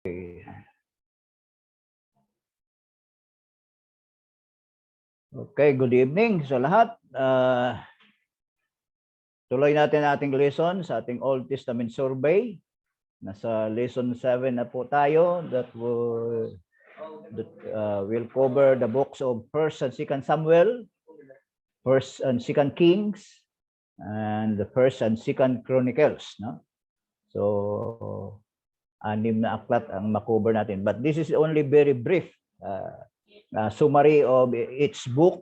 Okay, good evening sa lahat. Tuloy natin ating lesson sa ating Old Testament survey. Nasa lesson 7 na po tayo that will cover the books of 1st and 2nd Samuel, 1st and 2nd Kings, and the 1st and 2nd Chronicles. No? So, 6 na aklat ang makover natin. But this is only very brief summary of each book.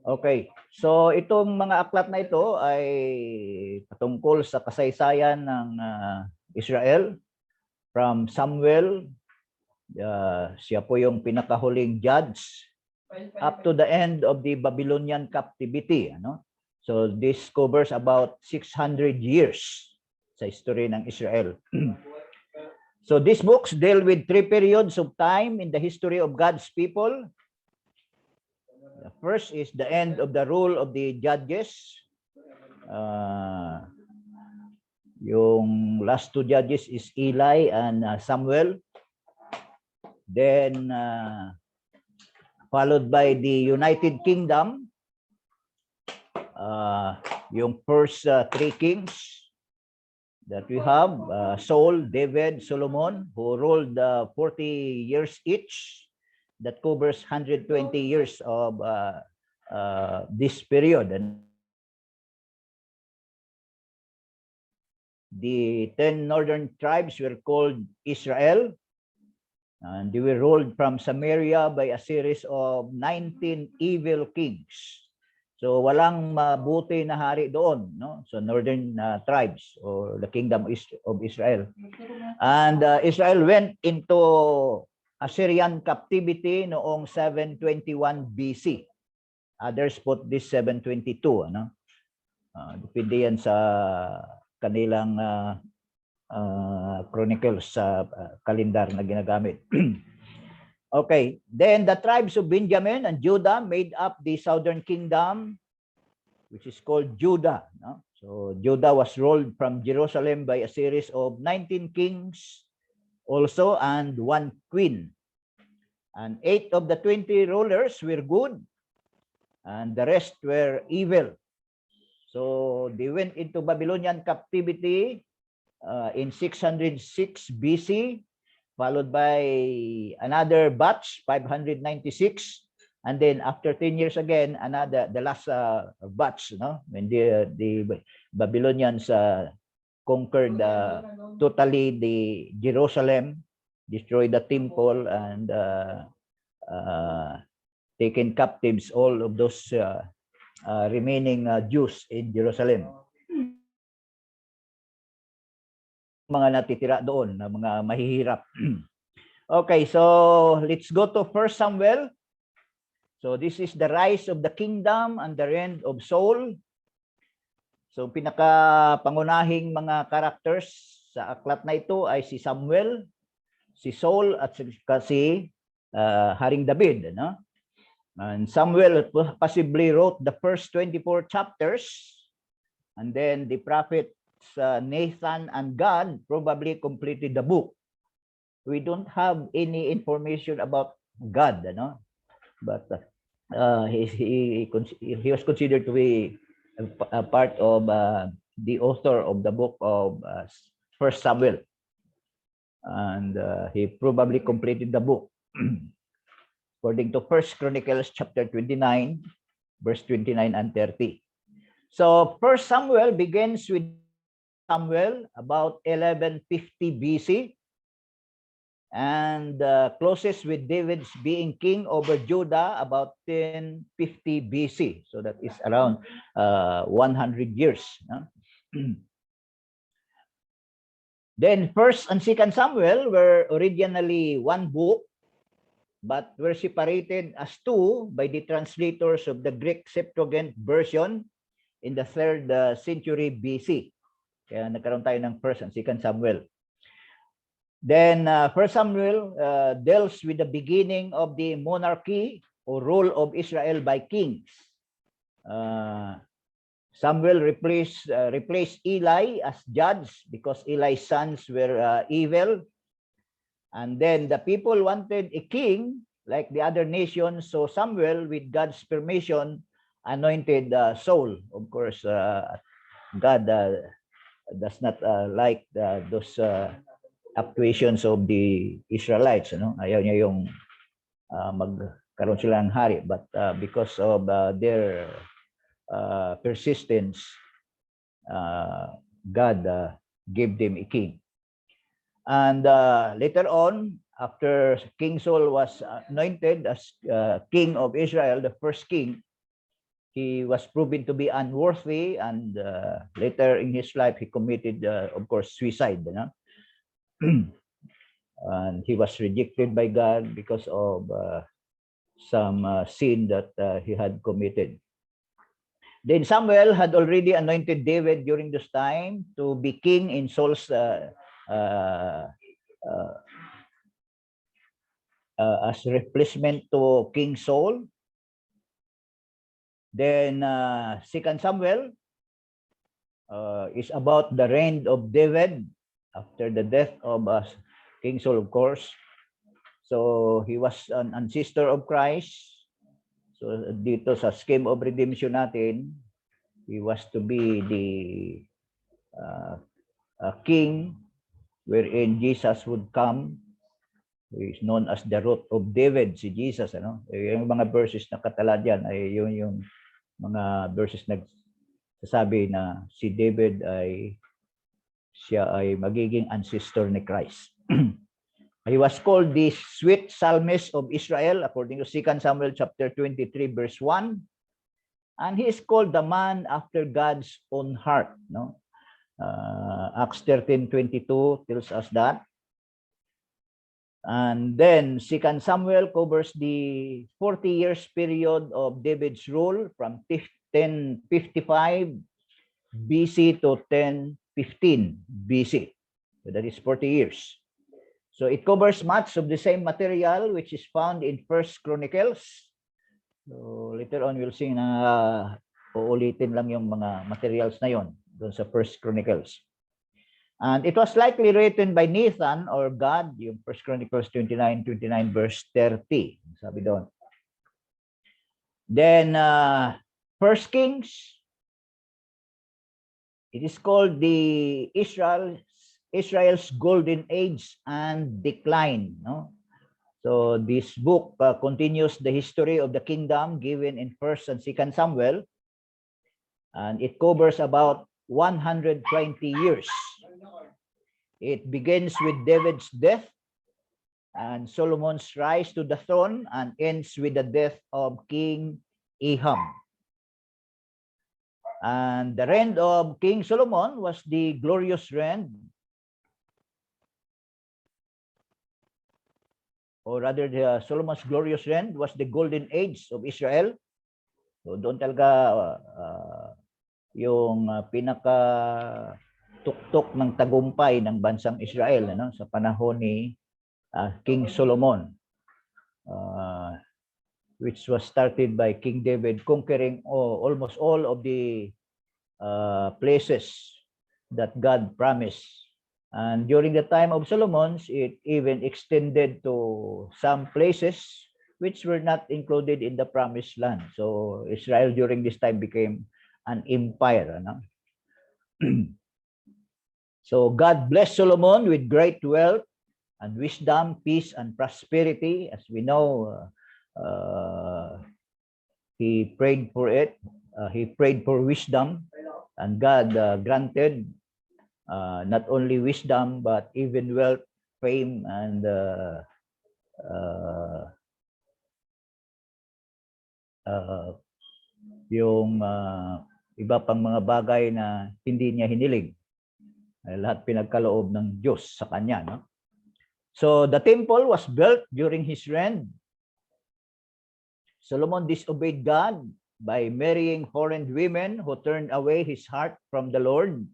Okay, so itong mga aklat na ito ay patungkol sa kasaysayan ng Israel from Samuel. Siya po yung pinakahuling judge up to the end of the Babylonian captivity. Ano? So this covers about 600 years sa history ng Israel. So these books deal with 3 periods of time in the history of God's people. The first is the end of the rule of the judges. Yung last 2 judges is Eli and Samuel. Then followed by the United Kingdom. Yung first 3 kings that we have, Saul, David, Solomon, who ruled 40 years each. That covers 120 years of this period. And the 10 northern tribes were called Israel, and they were ruled from Samaria by a series of 19 evil kings. So walang mabuti na hari doon, no? So northern tribes or the kingdom of Israel. And Israel went into Assyrian captivity noong 721 BC. Others put this 722, ano? Depende yan sa kanilang chronicles sa kalendar na ginagamit. Okay, then the tribes of Benjamin and Judah made up the southern kingdom, which is called Judah. No? So Judah was ruled from Jerusalem by a series of 19 kings also and 1 queen. And 8 of the 20 rulers were good, and the rest were evil. So they went into Babylonian captivity in 606 BC. Followed by another batch, 596, and then after 10 years again, the last batch, no? When the Babylonians conquered totally the Jerusalem, destroyed the temple, and taken captives all of those remaining Jews in Jerusalem. Mga natitira doon na mga mahihirap. Okay, so let's go to 1 Samuel. So this is the rise of the kingdom and the reign of Saul. So pinaka-pangunahing mga characters sa aklat na ito ay si Samuel, si Saul at si Haring David, no? And Samuel possibly wrote the first 24 chapters, and then the prophet Nathan and God probably completed the book. We don't have any information about God, no? But he was considered to be a part of the author of the book of 1 Samuel, and he probably completed the book according to 1 Chronicles chapter 29, verse 29 and 30. So 1 Samuel begins with Samuel about 1150 BC and closes with David's being king over Judah about 1050 BC. So that is around 100 years. No? Then 1st and 2nd Samuel were originally one book, but were separated as 2 by the translators of the Greek Septuagint version in the 3rd century BC. Kaya nagkaroon tayo ng 1st and 2nd Samuel. Then 1st Samuel deals with the beginning of the monarchy or rule of Israel by kings. Samuel replaced Eli as judge because Eli's sons were evil. And then the people wanted a king like the other nations. So Samuel, with God's permission, anointed Saul. Of course, God does not like those actuations of the Israelites. Ayaw niya yung magkaroon sila ng hari. But because of their persistence, God gave them a king. And later on, after King Saul was anointed as king of Israel, the first king, he was proven to be unworthy, and later in his life, he committed, of course, suicide. And he was rejected by God because of some sin that he had committed. Then Samuel had already anointed David during this time to be king in Saul's as replacement to King Saul. Then 2 Samuel is about the reign of David after the death of King Saul, of course. So he was an ancestor of Christ. So dito sa scheme of redemption natin, he was to be the king wherein Jesus would come. He is known as the root of David, si Jesus. Yung mga verses na katala dyan ay yung mga verses nagsasabi na si David siya ay magiging ancestor ni Christ. He was called the sweet psalmist of Israel according to 2 Samuel chapter 23 verse 1. And he is called the man after God's own heart. Acts 13:22 tells us that. And then 2 Samuel covers the 40 years period of David's rule from 1055 BC to 1015 BC. So that is 40 years. So it covers much of the same material which is found in First Chronicles. So later on we'll see na uulitin lang yung mga materials na yon doon sa First Chronicles. And it was likely written by Nathan or God, yung First Chronicles 29 verse 30. Sabi doon. Then First Kings, it is called the Israel's golden age and decline. So this book continues the history of the kingdom given in 1st and 2nd Samuel, and it covers about 120 years. It begins with David's death and Solomon's rise to the throne, and ends with the death of King Ahab. And the reign of King Solomon was the glorious reign, or rather Solomon's glorious reign was the golden age of Israel. So doon talaga yung pinaka tuktok ng tagumpay ng bansang Israel sa panahon ni King Solomon, which was started by King David conquering almost all of the places that God promised. And during the time of Solomon, it even extended to some places which were not included in the promised land. So Israel during this time became an empire. So God blessed Solomon with great wealth and wisdom, peace, and prosperity. As we know, he prayed for it. He prayed for wisdom, and God granted not only wisdom, but even wealth, fame, and yung iba pang mga bagay na hindi niya hiniling. Lahat pinagkaloob ng Diyos sa kanya. So the temple was built during his reign. Solomon disobeyed God by marrying foreign women who turned away his heart from the Lord,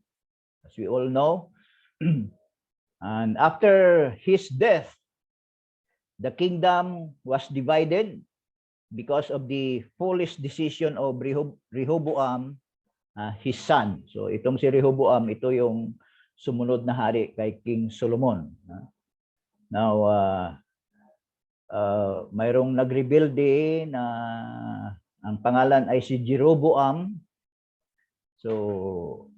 as we all know. And after his death, the kingdom was divided because of the foolish decision of Rehoboam his son. So itong si Rehoboam, ito yung sumunod na hari kay King Solomon. Now, mayroong nag-rebuild na ang pangalan ay si Jeroboam. So,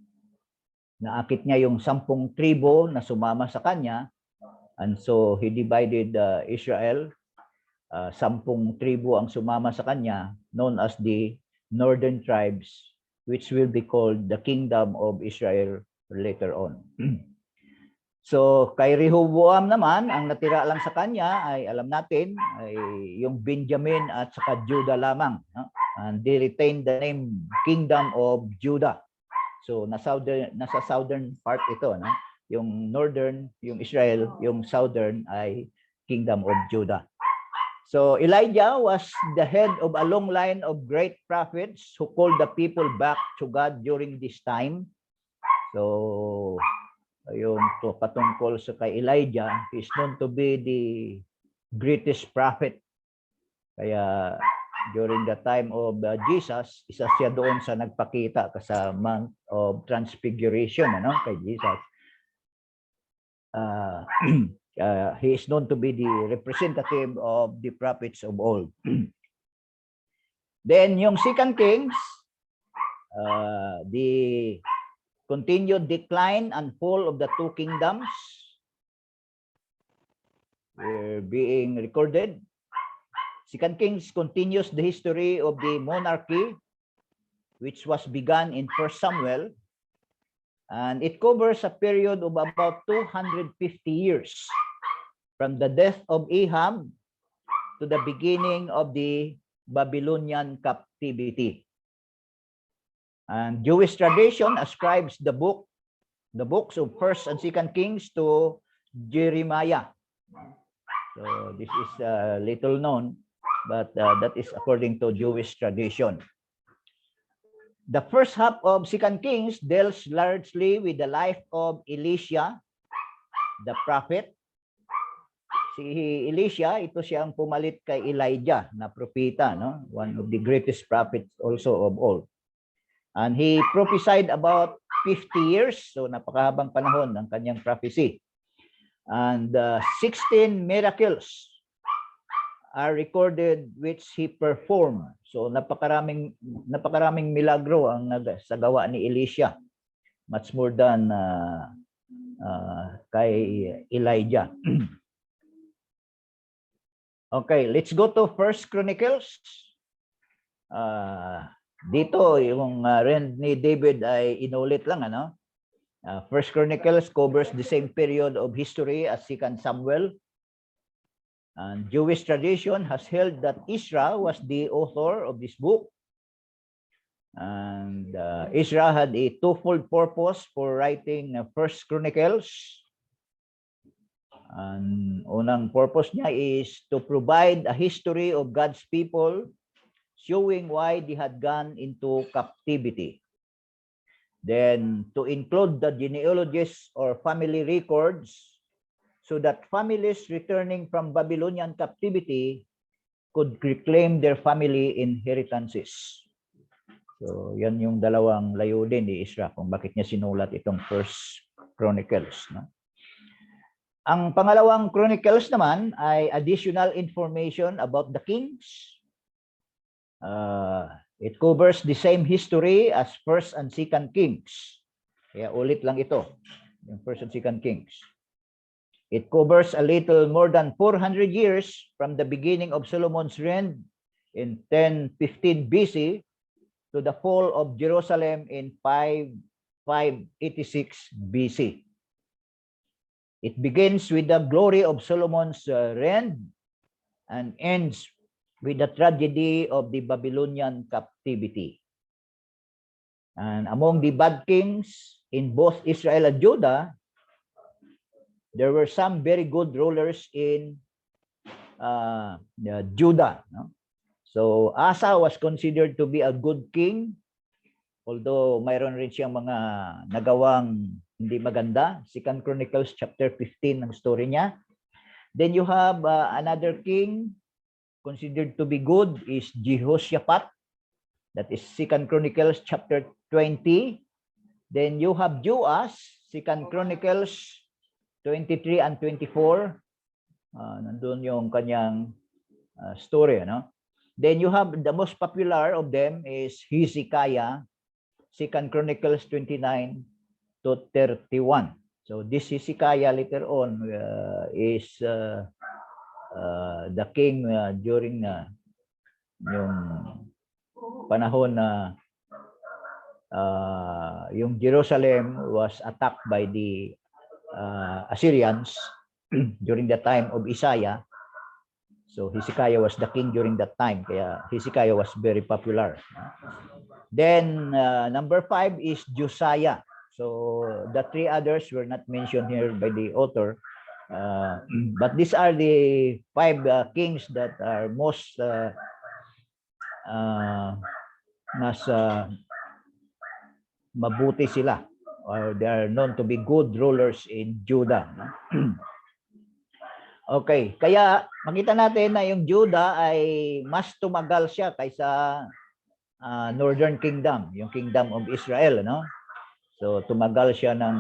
naakit niya yung 10 tribo na sumama sa kanya. And so, he divided Israel. 10 tribo ang sumama sa kanya, known as the northern tribes, which will be called the Kingdom of Israel later on. So, kay Rehoboam naman, ang natira lang sa kanya ay, alam natin, ay yung Benjamin at saka Judah lamang. And they retained the name Kingdom of Judah. So, nasa southern part ito. No? Yung northern, yung Israel, yung southern ay Kingdom of Judah. So, Elijah was the head of a long line of great prophets who called the people back to God during this time. So, yung patungkol sa kay Elijah, he is known to be the greatest prophet. Kaya during the time of Jesus, isa siya doon sa nagpakita sa Mount of Transfiguration, ano, kay Jesus. He is known to be the representative of the prophets of old. Then yung 2 Kings, the continued decline and fall of the 2 kingdoms were being recorded. 2 Kings continues the history of the monarchy, which was begun in 1 Samuel, and it covers a period of about 250 years, from the death of Ahab to the beginning of the Babylonian captivity. And Jewish tradition ascribes the books of 1 and 2 Kings to Jeremiah. So this is little known, but that is according to Jewish tradition. The first half of 2 Kings deals largely with the life of Elisha, the prophet. Si Elisha, ito siya ang pumalit kay Elijah na propeta, no? One of the greatest prophets also of all. And he prophesied about 50 years, so napakahabang panahon ng kanyang prophecy. And 16 miracles are recorded which he performed. So napakaraming milagro ang nagsagawa ni Elisha. Much more than kay Elijah. Okay, let's go to 1 Chronicles. Dito, yung reign ni David ay inulit lang, ano? 1 Chronicles covers the same period of history as 2 Samuel. And Jewish tradition has held that Ezra was the author of this book. And Ezra had a twofold purpose for writing 1 Chronicles. And unang purpose niya is to provide a history of God's people, showing why they had gone into captivity. Then to include the genealogies or family records, so that families returning from Babylonian captivity could reclaim their family inheritances. So yan yung dalawang layunin ni Ezra kung bakit niya sinulat itong 1 Chronicles. No? Ang pangalawang Chronicles naman ay additional information about the kings. It covers the same history as 1 and 2 Kings. Kaya ulit lang ito, yung 1 and 2 Kings. It covers a little more than 400 years from the beginning of Solomon's reign in 1015 BC to the fall of Jerusalem in 586 BC. It begins with the glory of Solomon's reign and ends with the tragedy of the Babylonian captivity. And among the bad kings in both Israel and Judah, there were some very good rulers in Judah. No? So Asa was considered to be a good king, although mayroon rin siyang mga nagawang hindi maganda. 2 Chronicles chapter 15 ang story niya. Then you have another king considered to be good is Jehoshaphat. That is 2 Chronicles chapter 20. Then you have Joas, 2 Chronicles 23 and 24. Nandun yung kanyang story, no? Then you have the most popular of them is Hezekiah, 2 Chronicles 29 to 31. So this Hezekiah later on is the king during yung panahon na yung Jerusalem was attacked by the Assyrians during the time of Isaiah. So Hezekiah was the king during that time. Kaya Hezekiah was very popular. Then number 5 is Josiah. So the 3 others were not mentioned here by the author. But these are the 5 kings that are most mabuti sila, or they are known to be good rulers in Judah. Okay, kaya makita natin na yung Judah ay mas tumagal siya kaysa Northern Kingdom, yung Kingdom of Israel, no? So tumagal siya ng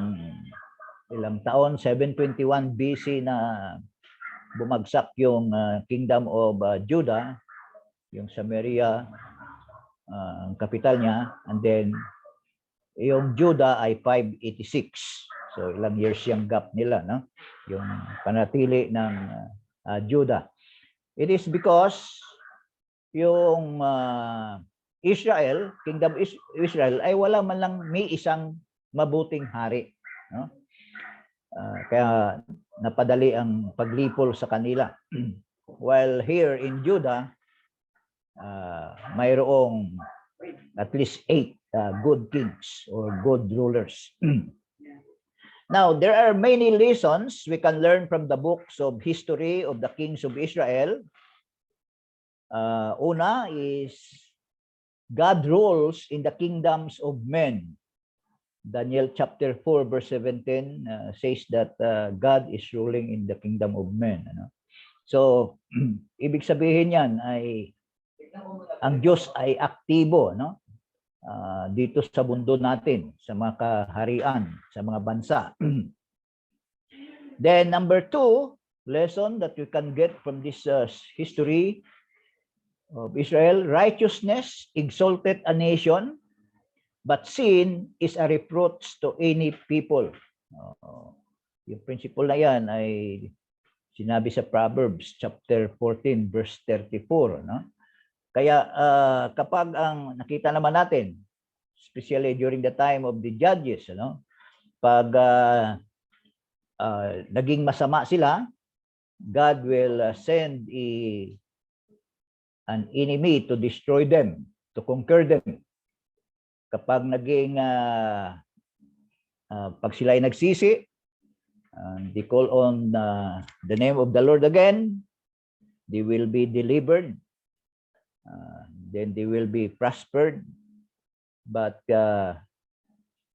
ilang taon, 721 BC na bumagsak yung Kingdom of Judah, yung Samaria, ang capital niya, and then yung Judah ay 586. So ilang years yung gap nila, no? Yung panatili ng Judah. It is because yung Israel, Kingdom Israel ay wala man lang may isang mabuting hari, no? Kaya napadali ang paglipol sa kanila. While here in Judah, mayroong at least 8 good kings or good rulers. Now, there are many lessons we can learn from the books of history of the kings of Israel. Una is God rules in the kingdoms of men. Daniel chapter 4 verse 17 says that God is ruling in the kingdom of men. Ano? So, ibig sabihin yan ay ang Diyos ay aktibo, no? Dito sa mundo natin, sa mga kaharian, sa mga bansa. Then number 2 lesson that we can get from this history of Israel: righteousness exalted a nation, but sin is a reproach to any people. Yung principle na yan ay sinabi sa Proverbs chapter 14 verse 34, no? Kaya kapag ang nakita naman natin, especially during the time of the judges, ano, pag naging masama sila, God will send an enemy to destroy them, to conquer them. Kapag naging pag sila ay nagsisi, they call on the name of the Lord again, they will be delivered. Then they will be prospered. But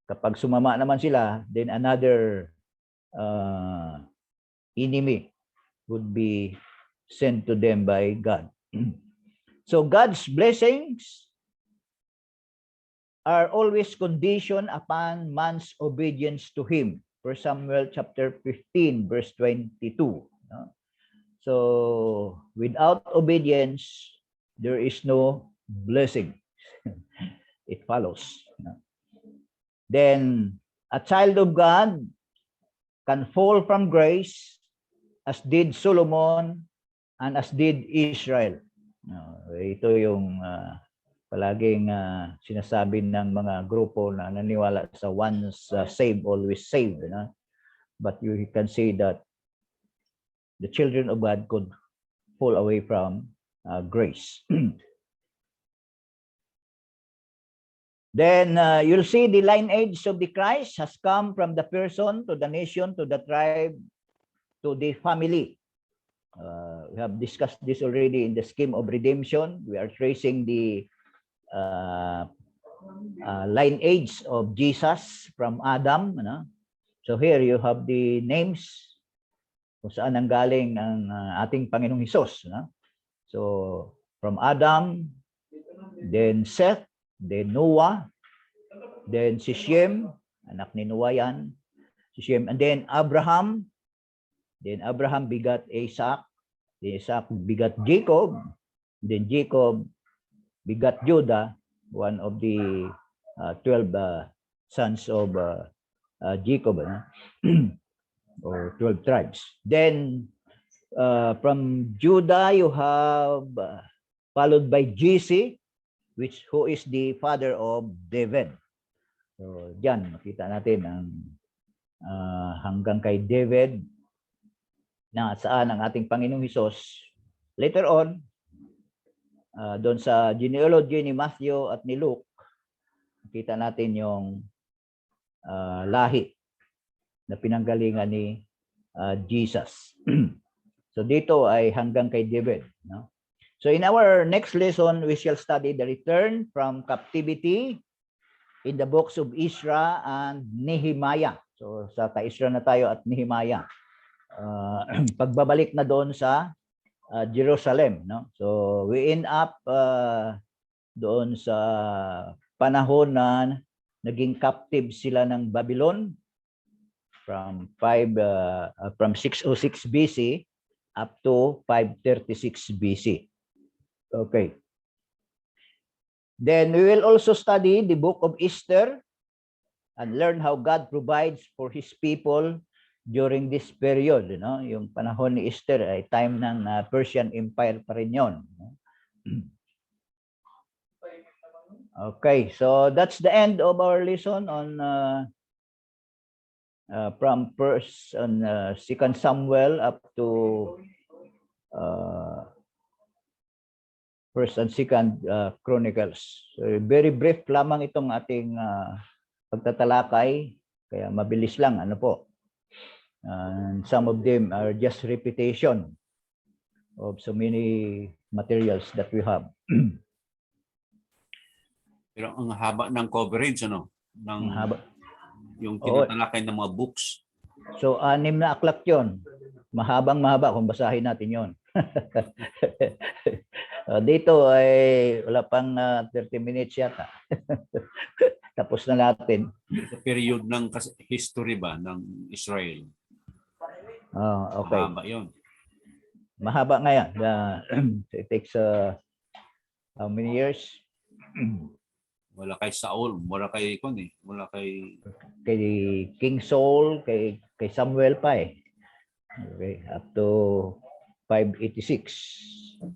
kapag sumama naman sila, then another enemy would be sent to them by God. So God's blessings are always conditioned upon man's obedience to Him. 1 Samuel chapter 15 verse 22. So without obedience, there is no blessing. It follows. Then a child of God can fall from grace as did Solomon and as did Israel. Ito yung palaging sinasabi ng mga grupo na naniwala sa once saved, always saved. But you can say that the children of God could fall away from grace. Then you'll see the lineage of the Christ has come from the person to the nation to the tribe to the family. We have discussed this already in the scheme of redemption. We are tracing the lineage of Jesus from Adam. So here you have the names kung saan nanggaling ang ating Panginoong Hesus. So from Adam, then Seth, then Noah, then si Shem, anak ni Noah yan, si Shem, and then Abraham bigat Isaac, then Isaac bigat Jacob, then Jacob bigat Judah, one of the 12 sons of Jacob, or 12 tribes. Then from Judah you have followed by Jesse, who is the father of David. So diyan makita natin ang hanggang kay David na saan ang ating Panginoong Hesus. Later on, doon sa genealogy ni Matthew at ni Luke, makita natin yung lahi na pinanggalingan ni Jesus. So dito ay hanggang kay David, no? So in our next lesson, we shall study the return from captivity in the books of Ezra and Nehemiah. So sa Ezra na tayo at Nehemiah. Pagbabalik na doon sa Jerusalem, no? So we end up doon sa panahon na naging captive sila ng Babylon from 606 BC up to 536 BC. Okay. Then we will also study the book of Esther and learn how God provides for His people during this period. Yung panahon ni Esther ay time ng Persian Empire pa rin yun. Okay, so that's the end of our lesson on from Second Samuel up to First and Second Chronicles. So, very brief lamang itong ating pagtatalakay, kaya mabilis lang, ano po. And some of them are just repetition of so many materials that we have. Pero ang haba ng coverage, ano? Ng haba. Yung tinatalakay ng mga books. So, 6 na aklat yun. Mahabang-mahaba kung basahin natin yon. Dito ay wala pang 30 minutes yata. Tapos na natin. Sa period ng history ba ng Israel? Okay. Mahaba yun. Mahaba nga yan. It takes how many years? Wala kay Saul, wala kay King Saul, kay Samuel pa eh. Okay, up to 586.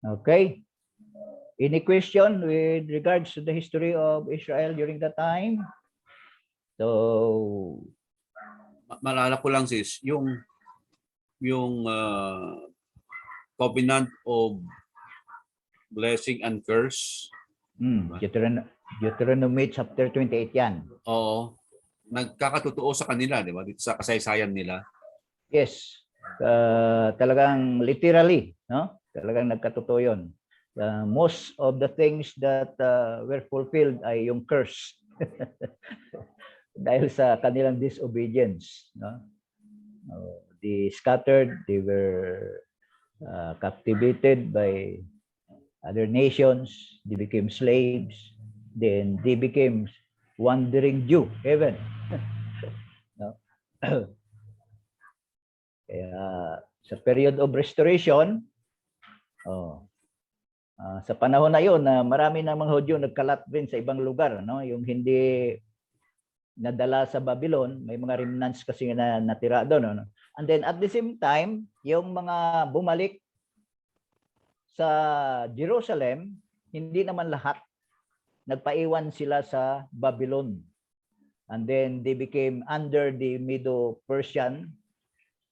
Okay. Any question with regards to the history of Israel during that time? So, malala ko lang sis, yung covenant of blessing and curse. Deuteronomy chapter 28 yan. Oo. Nagkakatotoo sa kanila, di ba? Dito sa kasaysayan nila. Yes. Talagang literally, no? Talagang nagkatotoo yun. Most of the things that were fulfilled ay yung curse. Dahil sa kanilang disobedience, no? They scattered, they were captivated by other nations, they became slaves, then they became wandering Jew, heaven. No? Kaya sa period of restoration, sa panahon na yun, marami ng mga Hudyo nagkalat rin sa ibang lugar, no? Yung hindi nadala sa Babylon, may mga remnants kasi na natira doon, no? And then at the same time, yung mga bumalik sa Jerusalem, hindi naman lahat. Nagpaiwan sila sa Babylon. And then they became under the Medo-Persian.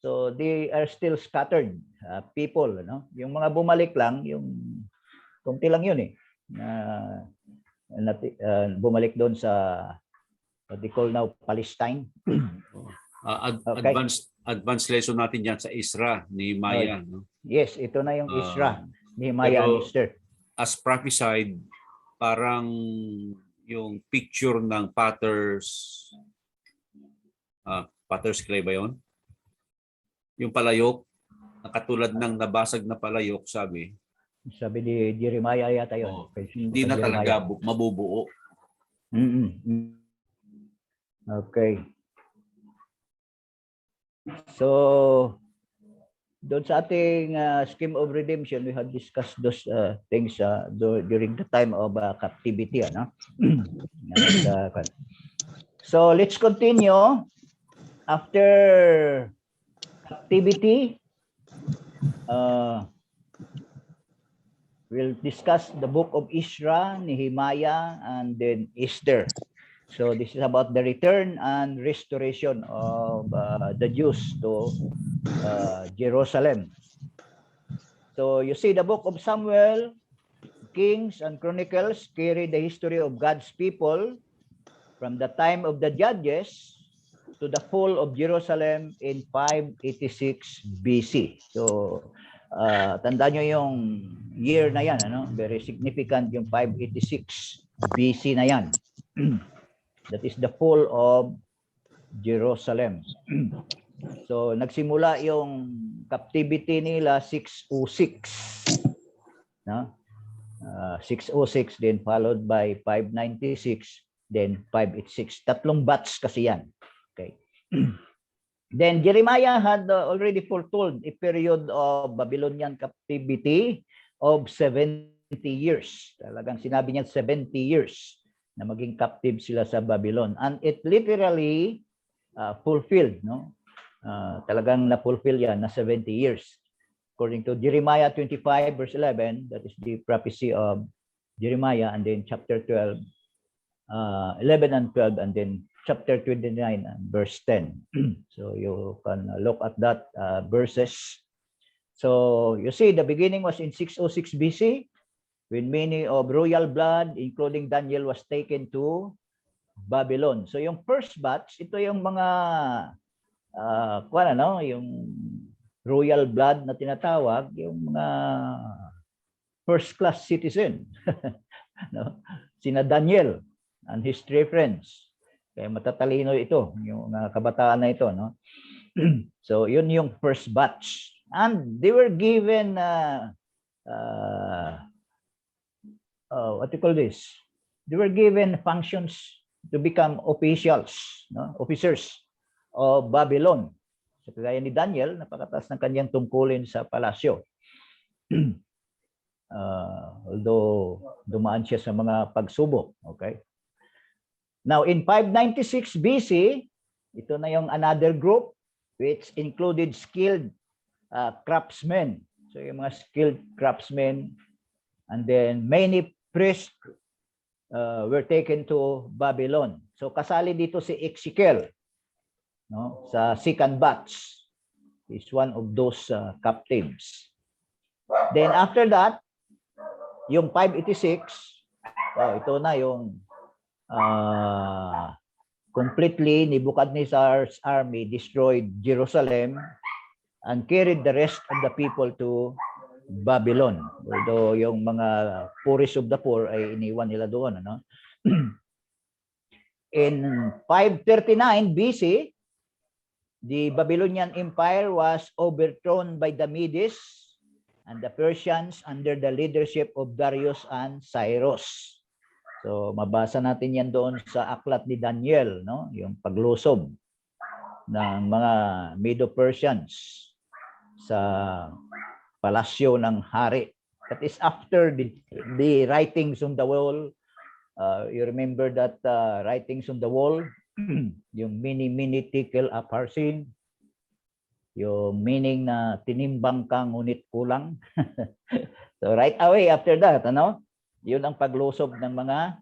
So they are still scattered people, no? Yung mga bumalik lang, yung kunti lang yun eh. Bumalik doon sa what they call now Palestine. Okay. Advanced lesson natin yan sa Ezra, Nehemiah. No? Yes, ito na yung Ezra, Nehemiah and Esther. As prophesied, parang yung picture ng Potter's clay ba yun? Yung palayok, katulad ng nabasag na palayok, sabi, Sabi ni Jeremiah yata yun. Oh, Okay, hindi na talaga mabubuo. Okay. So, doon sa ating scheme of redemption, we have discussed those things during the time of captivity. Ano? So, let's continue. After captivity, we'll discuss the book of Ezra, Nehemiah, and then Esther. So this is about the return and restoration of the Jews to Jerusalem. So you see the book of Samuel, Kings, and Chronicles carry the history of God's people from the time of the judges to the fall of Jerusalem in 586 BC. So tandaan nyo yung year na yan, ano? Very significant yung 586 BC na yan. That is the fall of Jerusalem. So nagsimula yung captivity nila 606. No? 606 then followed by 596 then 586. Tatlong batch kasi yan. Okay. Then Jeremiah had already foretold a period of Babylonian captivity of 70 years. Talagang sinabi niya 70 years na maging captive sila sa Babylon. And it literally fulfilled. No? Talagang na-fulfill yan na 70 years. According to Jeremiah 25 verse 11, that is the prophecy of Jeremiah, and then chapter 12, 11 and 12, and then chapter 29 and verse 10. So you can look at that verses. So you see the beginning was in 606 BC when many of royal blood including Daniel was taken to Babylon. So yung first batch, ito yung mga yung royal blood na tinatawag, yung mga first class citizen. No? Sina Daniel and his three friends. Kaya matatalino ito, yung kabataan na ito, no? So yun yung first batch. And they were given what do you call this? They were given functions to become officials, no? Officers of Babylon. So kagaya ni Daniel, napakataas ng kanyang tungkulin sa palasyo. Although dumaan siya sa mga pagsubok, okay? Now, in 596 BC, ito na yung another group which included skilled craftsmen. So, yung mga skilled craftsmen, and then many priests were taken to Babylon. So, kasali dito si Ezekiel, no? Sa second batch. He's one of those captives. Then, after that, yung 586, ito na yung completely Nebuchadnezzar's army destroyed Jerusalem and carried the rest of the people to Babylon. Although yung mga poorest of the poor ay iniwan nila doon, ano? In 539 BC, the Babylonian Empire was overthrown by the Medes and the Persians under the leadership of Darius and Cyrus. So mabasa natin yan doon sa aklat ni Daniel, no? Yung paglusob ng mga Medo-Persians sa palasyo ng hari. That is after the writings on the wall. You remember that writings on the wall, yung mini tikel aparsin, yung meaning na tinimbang ka ngunit kulang. So right away after that, ano? Yun ang paglusob ng mga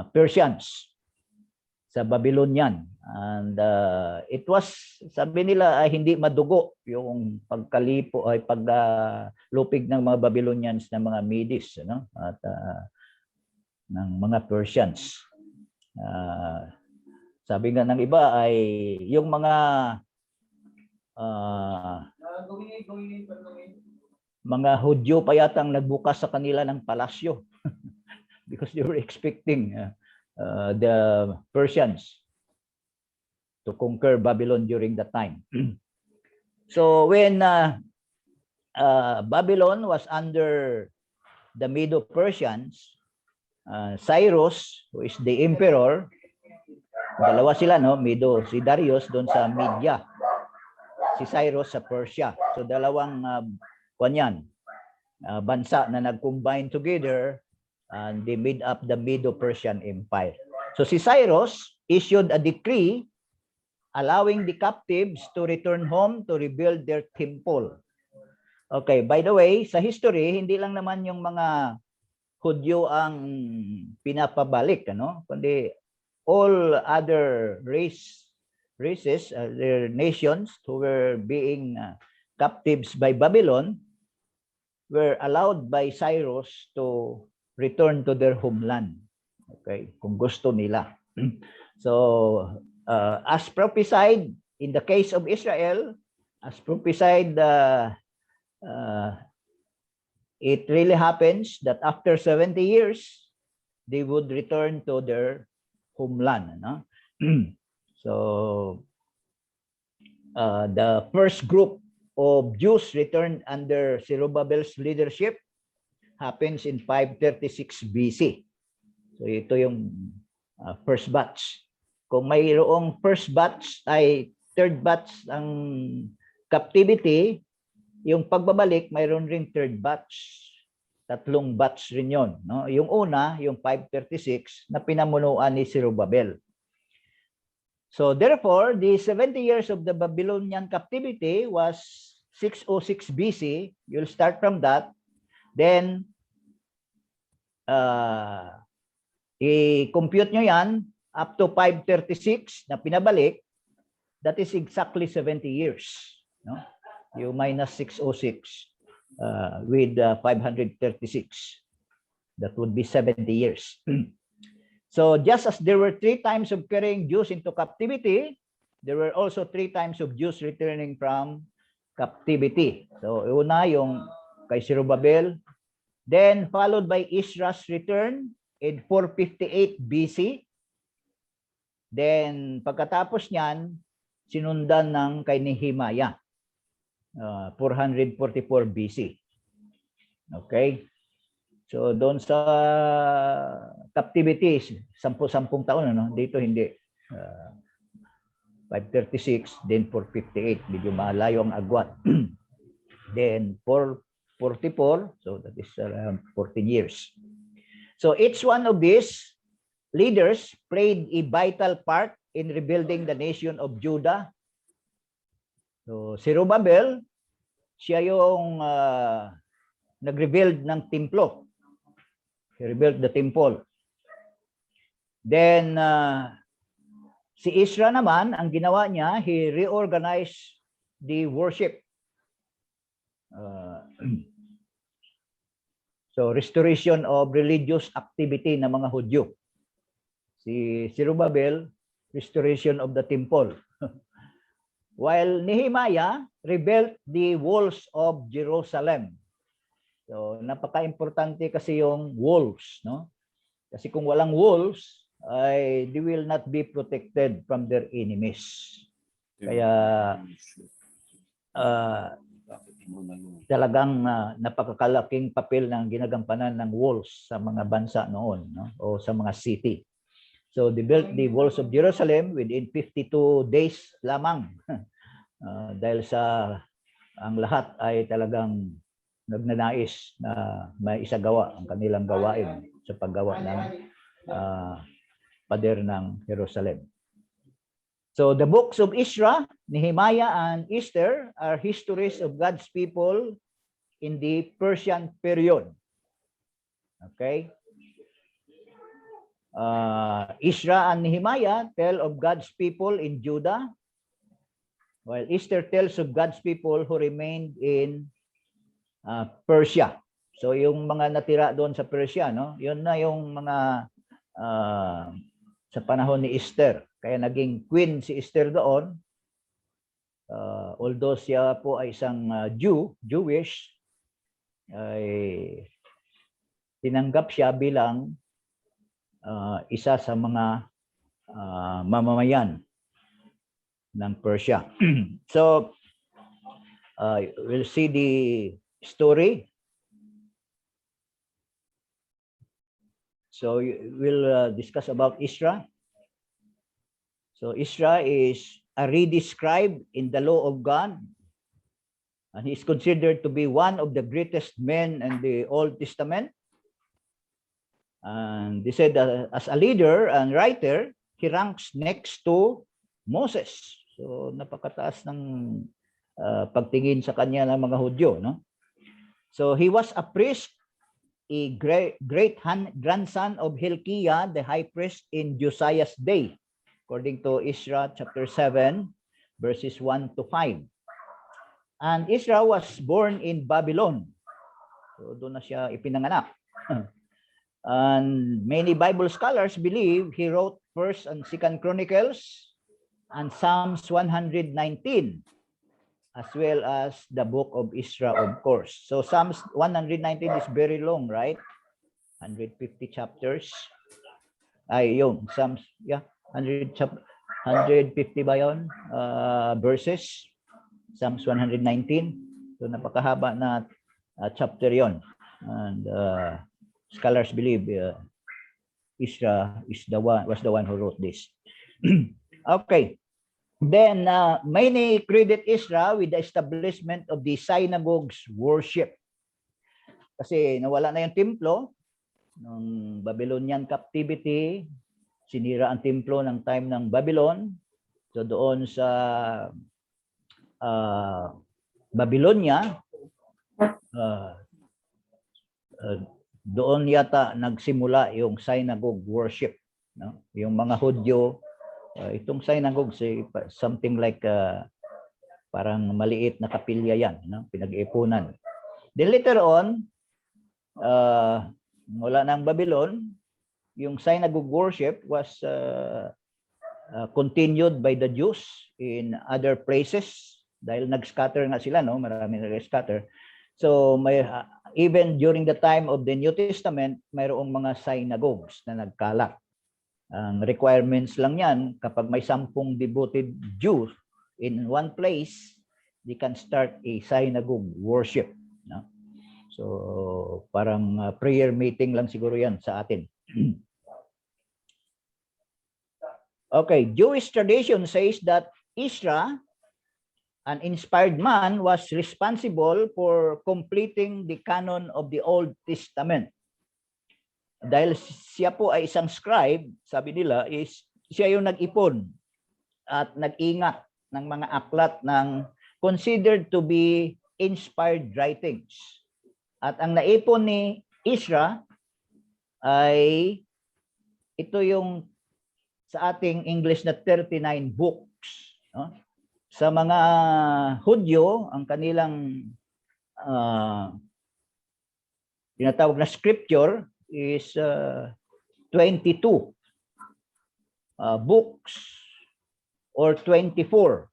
Persians sa Babylonian. And it was, sabi nila, hindi madugo yung pagkalipo ay paglupig ng mga Babylonians ng mga Medes, ano? At ng mga Persians. Sabi nga ng iba ay yung mga Hudyo pa yatang nagbukas sa kanila ng palasyo because they were expecting the Persians to conquer Babylon during that time. So when Babylon was under the Medo-Persians. Cyrus, who is the emperor, dalawa sila, no? Medo, si Darius doon sa Media, si Cyrus sa Persia. So dalawang bansa na nag-combine together and they made up the Medo-Persian Empire. So si Cyrus issued a decree allowing the captives to return home to rebuild their temple. Okay, by the way, sa history, hindi lang naman yung mga Hudyo ang pinapabalik, ano? Kundi all other races, their nations who were being captives by Babylon were allowed by Cyrus to return to their homeland. Okay, kung gusto nila. So, as prophesied in the case of Israel, as prophesied, it really happens that after 70 years, they would return to their homeland. No? So, the first group of Jews returned under Zerubbabel's leadership happens in 536 BC. So, ito yung first batch. Kung mayroong first batch ay third batch ang captivity, yung pagbabalik, mayroon ring third batch. Tatlong batch rin yun. No? Yung una, yung 536, na pinamunuan ni Zerubbabel. So therefore, the 70 years of the Babylonian captivity was 606 BC. You'll start from that. Then, i-compute nyo yan up to 536 na pinabalik. That is exactly 70 years. No? You minus 606 with 536. That would be 70 years. So just as there were 3 times of carrying Jews into captivity, there were also 3 times of Jews returning from captivity. So una yung kay Zerubbabel, then followed by Ezra's return in 458 BC. Then pagkatapos niyan, sinundan ng kay Nehemiah. 444 BC. Okay? So doon sa captivity, 10 taon, ano? Dito hindi. 536, then 458, medyo malayo ang agwat. Then 444, so that is around 14 years. So each one of these leaders played a vital part in rebuilding the nation of Judah. So, Zerubbabel, siya yung nag-rebuild ng templo. He rebuilt the temple. Then, si Ezra naman, ang ginawa niya, he reorganized the worship. So, restoration of religious activity ng mga Hudyo. Si Zerubbabel, restoration of the temple. While Nehemiah rebuilt the walls of Jerusalem. So, napaka-importante kasi yung walls, no? Kasi kung walang walls, ay they will not be protected from their enemies. Kaya talagang napakakalaking papel ng ginagampanan ng walls sa mga bansa noon, no? O sa mga city. So they built the walls of Jerusalem within 52 days lamang. Dahil sa ang lahat ay talagang nagnanais na may isagawa ang kanilang gawain sa paggawa ng pader ng Jerusalem. So the books of Ezra, Nehemiah, and Esther are histories of God's people in the Persian period. Okay? Ezra and Nehemiah tell of God's people in Judah, while Esther tells of God's people who remained in Persia. So yung mga natira doon sa Persia, no? Yun na yung mga sa panahon ni Esther. Kaya naging queen si Esther doon. Although siya po ay isang Jewish, ay tinanggap siya bilang isa sa mga mamamayan ng Persia. So we'll see the story. So we'll discuss about Isra. So Isra is a redescribed in the law of God, and he is considered to be one of the greatest men in the Old Testament. And they said that as a leader and writer, he ranks next to Moses. So napakataas ng pagtingin sa kanya ng mga Hudyo, no? So he was a priest, a great grandson of Hilkiah, the high priest in Josiah's day, according to Isra chapter 7, verses 1 to 5. And Isra was born in Babylon. So doon na siya ipinanganak. And many Bible scholars believe he wrote 1st and 2nd Chronicles and Psalms 119, as well as the book of Isra, of course. So Psalms 119 is very long, right? 150 chapters. Ay, yun. Psalms, yeah, 150 ba yun? Verses. Psalms 119. So napakahaba na chapter yon. And scholars believe Isra is was the one who wrote this. Okay. Then many credit Isra with the establishment of the synagogues worship. Kasi nawala na yung templo ng Babylonian captivity, sinira ang templo ng time ng Babylon. So doon sa Babylonia, doon yata nagsimula yung synagogue worship, no? Yung mga Hudyo, itong synagogue something like parang maliit na kapilya yan, no? Pinag-ipunan. Then later on, mula ng Babylon, yung synagogue worship was continued by the Jews in other places dahil nag-scatter nga sila, no? Marami nag-scatter. So may even during the time of the New Testament, mayroong mga synagogues na nagkalat. Ang requirements lang yan, kapag may 10 devoted Jews in one place, they can start a synagogue worship, no? So parang prayer meeting lang siguro yan sa atin. Okay, Jewish tradition says that Isra, an inspired man, was responsible for completing the canon of the Old Testament. Dahil siya po ay isang scribe, sabi nila, is siya yung nag-ipon at nag-ingat ng mga aklat ng considered to be inspired writings. At ang naipon ni Isra ay ito yung sa ating English na 39 books, no? Sa mga Hudyo, ang kanilang tinatawag na scripture is 22 books or 24.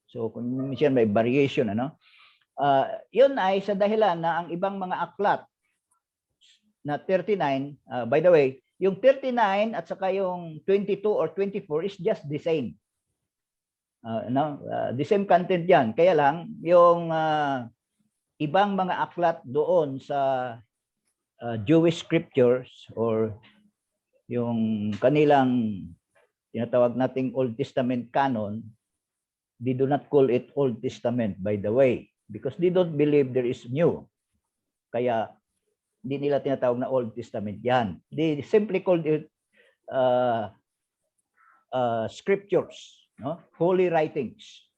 So kung minsan may variation, ano? Yun ay sa dahilan na ang ibang mga aklat na 39, by the way, yung 39 at saka yung 22 or 24 is just the same. The same content yan. Kaya lang, yung ibang mga aklat doon sa Jewish scriptures or yung kanilang tinatawag nating Old Testament canon, they do not call it Old Testament, by the way, because they don't believe there is new. Kaya hindi nila tinatawag na Old Testament yan. They simply called it scriptures, no? Holy writings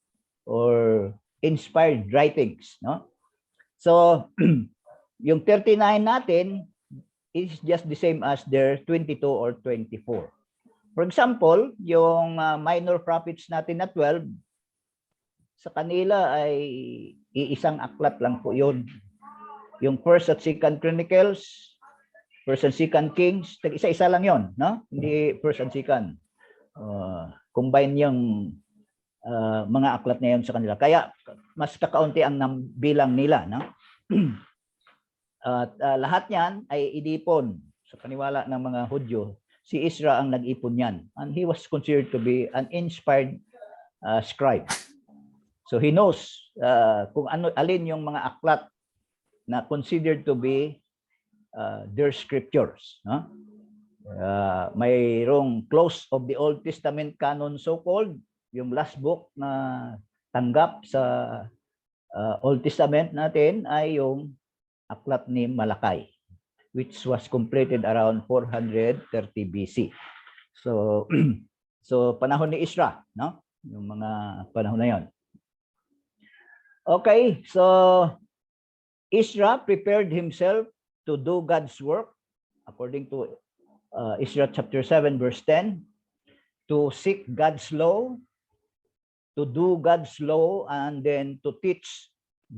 or inspired writings, no? So yung 39 natin is just the same as their 22 or 24. For example, yung minor prophets natin na 12, sa kanila ay iisang aklat lang po yun. Yung 1st at 2nd Chronicles, 1st and 2nd Kings, isa-isa lang yon, no? Hindi 1st and 2nd. Combine yung mga aklat na yun sa kanila. Kaya mas kakaunti ang bilang nila, no? At lahat niyan ay idipon sa paniwala ng mga Hudyo. Si Isra ang nag-ipon niyan, and he was considered to be an inspired scribe. So he knows kung alin yung mga aklat na considered to be their scriptures. No? Mayroong close of the Old Testament canon so-called, yung last book na tanggap sa Old Testament natin ay yung Aklat ni Malakay, which was completed around 430 BC. So so panahon ni Ezra, no? Yung mga panahon na 'yon. Okay, so Ezra prepared himself to do God's work according to Ezra chapter 7 verse 10, to seek God's law, to do God's law, and then to teach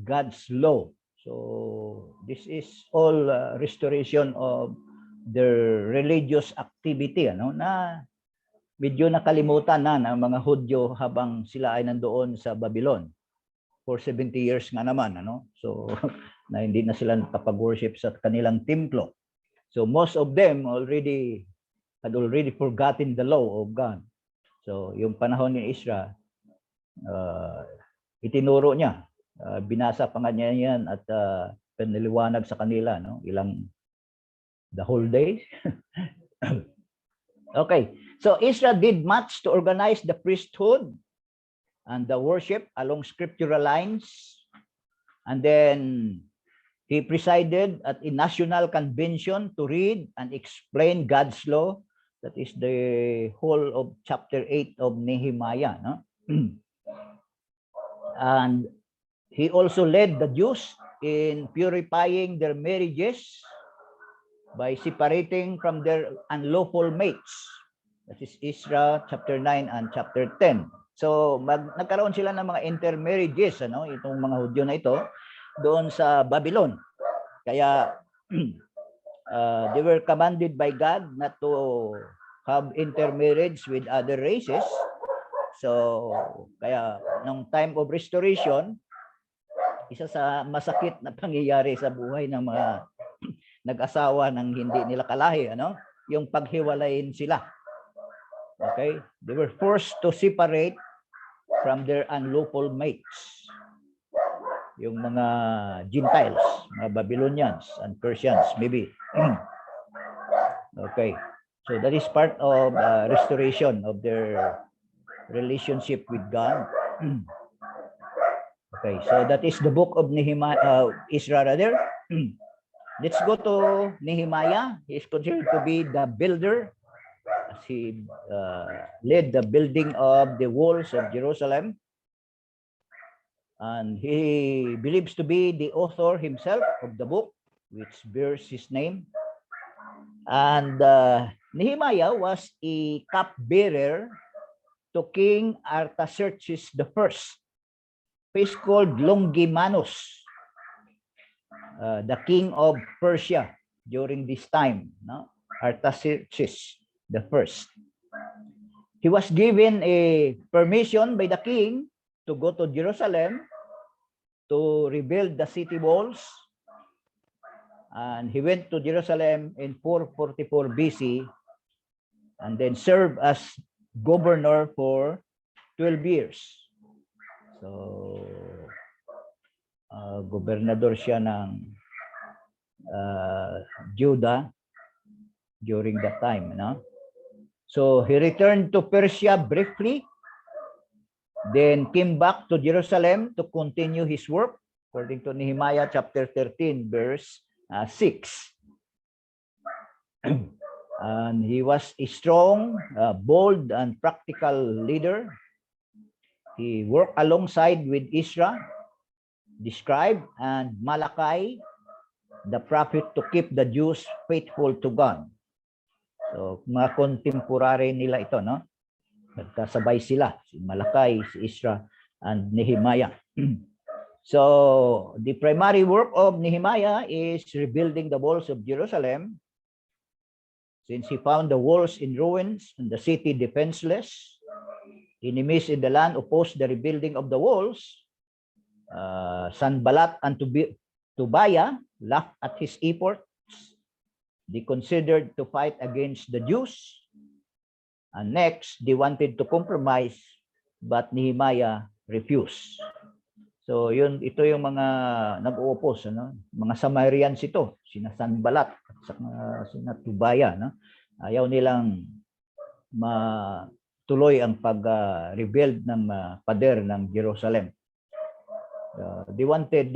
God's law. So this is all restoration of their religious activity, ano, na medyo nakalimutan na ng mga Hudyo habang sila ay nandoon sa Babylon for 70 years nga naman, ano. So na hindi na sila nakapag-worship sa kanilang templo. So most of them had already forgotten the law of God. So yung panahon ni Ezra, itinuro niya, binasa pa nga niya yan at pinaliwanag sa kanila, no? The whole day. Okay, so Ezra did much to organize the priesthood and the worship along scriptural lines, and then he presided at a national convention to read and explain God's law. That is the whole of chapter 8 of Nehemiah, no? And he also led the Jews in purifying their marriages by separating from their unlawful mates. That is Ezra chapter 9 and chapter 10. So nagkaroon sila ng mga intermarriages, ano, itong mga Hudyo na ito doon sa Babylon. Kaya they were commanded by God not to have intermarriage with other races. So kaya nung time of restoration, isa sa masakit na pangyayari sa buhay ng mga nag-asawa ng hindi nila kalahi, ano, yung paghiwalayin sila. Okay? They were forced to separate from their unlawful mates. Yung mga Gentiles, mga Babylonians and Persians, maybe. Okay. So that is part of restoration of their relationship with God. Okay, so that is the book of Nehemiah, Ezra rather. Let's go to Nehemiah. He is considered to be the builder, as he led the building of the walls of Jerusalem. And he believes to be the author himself of the book, which bears his name. And Nehemiah was a cupbearer to King Artaxerxes I. He's called Longimanus, the king of Persia during this time, no? Artaxerxes I. He was given a permission by the king to go to Jerusalem to rebuild the city walls. And he went to Jerusalem in 444 BC and then served as governor for 12 years. So, gobernador siya ng Judah during that time, no? So, he returned to Persia briefly, then came back to Jerusalem to continue his work, according to Nehemiah chapter 13, verse 6. And he was a strong, bold, and practical leader. He worked alongside with Ezra, the scribe, and Malachi, the prophet, to keep the Jews faithful to God. So, mga contemporary nila ito, no? Nagkasabay sila, si Malachi, si Ezra, and Nehemiah. So, the primary work of Nehemiah is rebuilding the walls of Jerusalem. Since he found the walls in ruins and the city defenseless, enemies in the land opposed the rebuilding of the walls. Sanballat and Tobiah laughed at his efforts. They considered to fight against the Jews. And next, they wanted to compromise, but Nehemiah refused. So ito yung mga nag-uupos, ano? Mga Samaritans ito, sina Sanballat at sina Tubaya, no? Ayaw nilang matuloy ang pag-rebuild ng pader ng Jerusalem. They wanted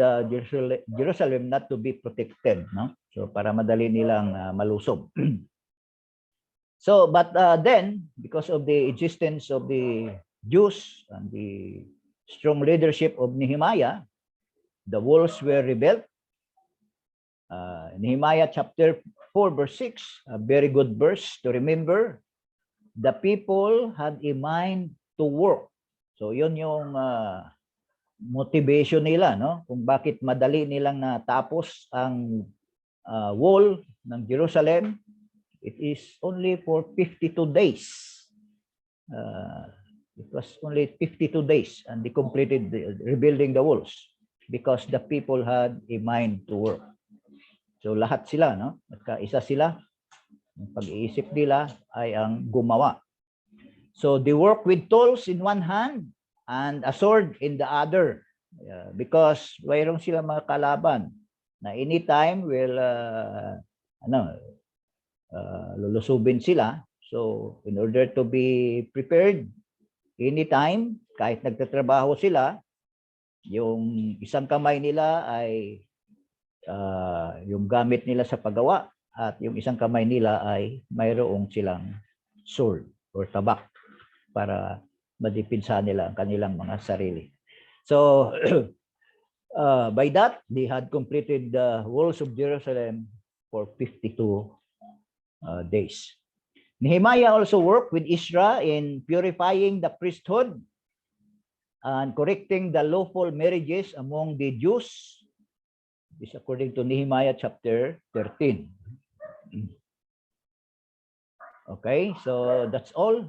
Jerusalem not to be protected, no? So para madali nilang malusob. So, but then, because of the existence of the Jews and the strong leadership of Nehemiah, the walls were rebuilt. Nehemiah chapter 4, verse 6, a very good verse to remember. The people had a mind to work. So, yun yung motivation nila, no? Kung bakit madali nilang natapos ang wall ng Jerusalem. It is only for 52 days. It was only 52 days and they completed rebuilding the walls because the people had a mind to work. So lahat sila, no? Nagkaisa sila. Ang pag-iisip nila ay ang gumawa. So they work with tools in one hand and a sword in the other. Because mayroon sila mga kalaban na anytime will lulusubin sila. So, in order to be prepared, anytime, kahit nagtatrabaho sila, yung isang kamay nila ay yung gamit nila sa paggawa at yung isang kamay nila ay mayroong silang sword or tabak para madipinsa nila ang kanilang mga sarili. So, by that, they had completed the walls of Jerusalem for 52 days. Nehemiah also worked with Ezra in purifying the priesthood and correcting the lawful marriages among the Jews. This according to Nehemiah chapter 13. Okay, so that's all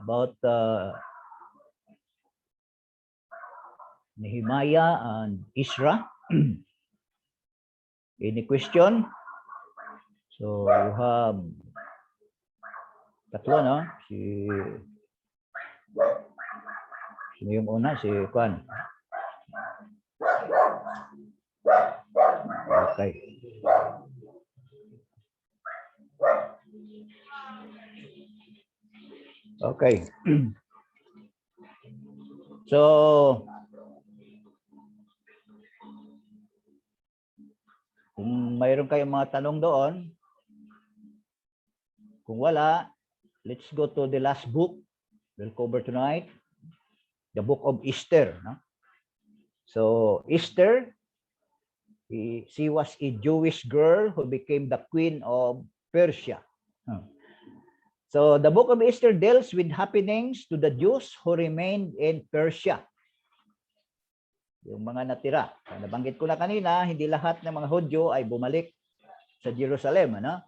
about Nehemiah and Ezra. Any question? So you have tatlo, no? Sino yung una? Si Juan. Okay. Okay. So, kung mayroon kayong mga tanong doon, kung wala, let's go to the last book we'll cover tonight, the book of Esther. No? So Esther, she was a Jewish girl who became the queen of Persia. So the book of Esther deals with happenings to the Jews who remained in Persia. Yung mga natira. Nabanggit ko na kanina, hindi lahat ng mga Hudyo ay bumalik sa Jerusalem. Ano?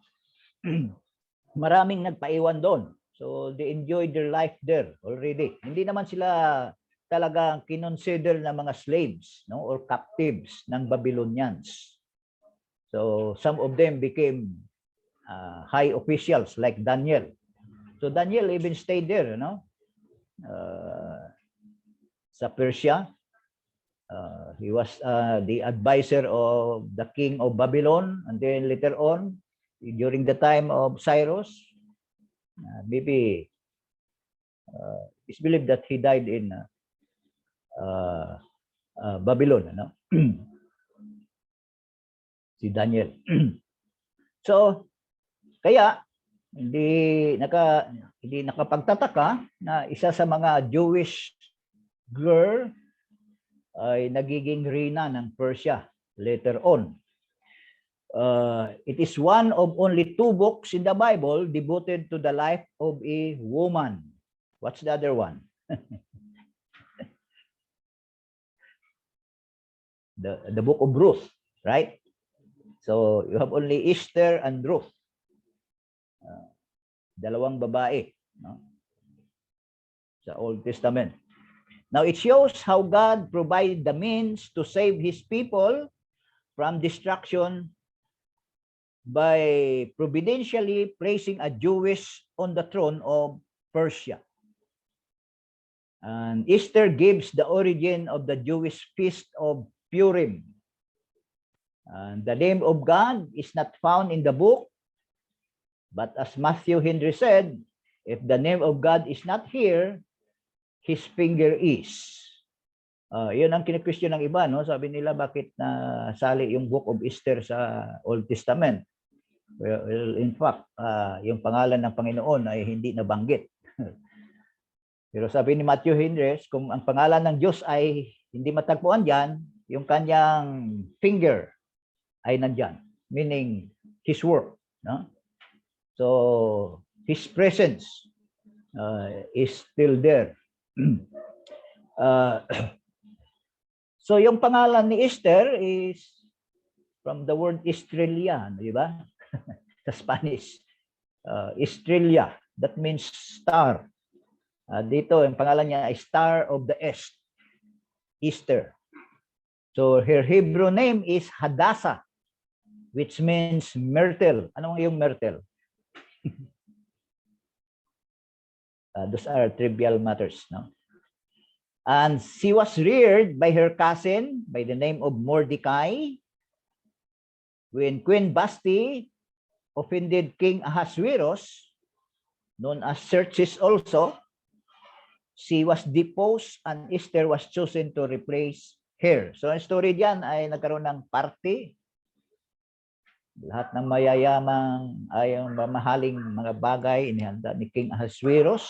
Maraming nagpaiwan doon. So they enjoyed their life there already. Hindi naman sila talagang kinonsider na mga slaves, no, or captives ng Babylonians. So some of them became high officials like Daniel. So Daniel even stayed there, no? Sa Persia. He was the advisor of the king of Babylon, and then later on, during the time of Cyrus, maybe it's believed that he died in Babylon, no? Si Daniel. So, kaya hindi nakapagtataka na isa sa mga Jewish girl ay nagiging reyna ng Persia later on. It is one of only 2 books in the Bible devoted to the life of a woman. What's the other one? The book of Ruth, right? So you have only Esther and Ruth. Dalawang babae, no? Sa Old Testament. Now it shows how God provided the means to save his people from destruction by providentially placing a Jewish on the throne of Persia. And Easter gives the origin of the Jewish feast of Purim. And the name of God is not found in the book, but as Matthew Henry said, if the name of God is not here, his finger is. Yun ang kine-question ng iba, no? Sabi nila, bakit na sali yung Book of Easter sa Old Testament? Well, in fact, yung pangalan ng Panginoon ay hindi nabanggit. Pero sabi ni Matthew Henry, kung ang pangalan ng Diyos ay hindi matagpuan diyan, yung kanyang finger ay nandyan, meaning his work, no? So his presence is still there. So yung pangalan ni Easter is from the word Estrella, di ba? Sa Spanish. Estrella, that means star. Dito, yung pangalan niya ay Star of the East, Easter. So her Hebrew name is Hadassah, which means myrtle. Ano yung myrtle? Those are trivial matters, no? And she was reared by her cousin by the name of Mordecai. When Queen Vashti offended King Ahasuerus, known as Xerxes also, she was deposed and Esther was chosen to replace her. So ang story diyan ay nagkaroon ng party. Lahat ng mayayamang ay ang mamahaling mga bagay inihanda ni King Ahasuerus.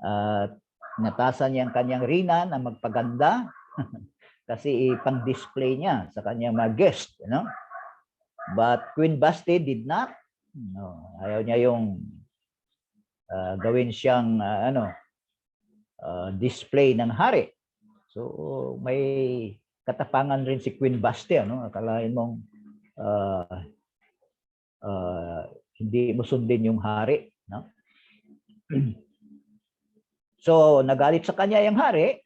At natasan niya ang kanyang rina na magpaganda kasi ipang-display niya sa kanyang mga guest, you know? But Queen Vashti did not. No, ayaw niya yung gawin siyang display ng hari. So may katapangan rin si Queen Vashti, ano? Akalain mong hindi mo sundin yung hari, no? So nagalit sa kanya yung hari,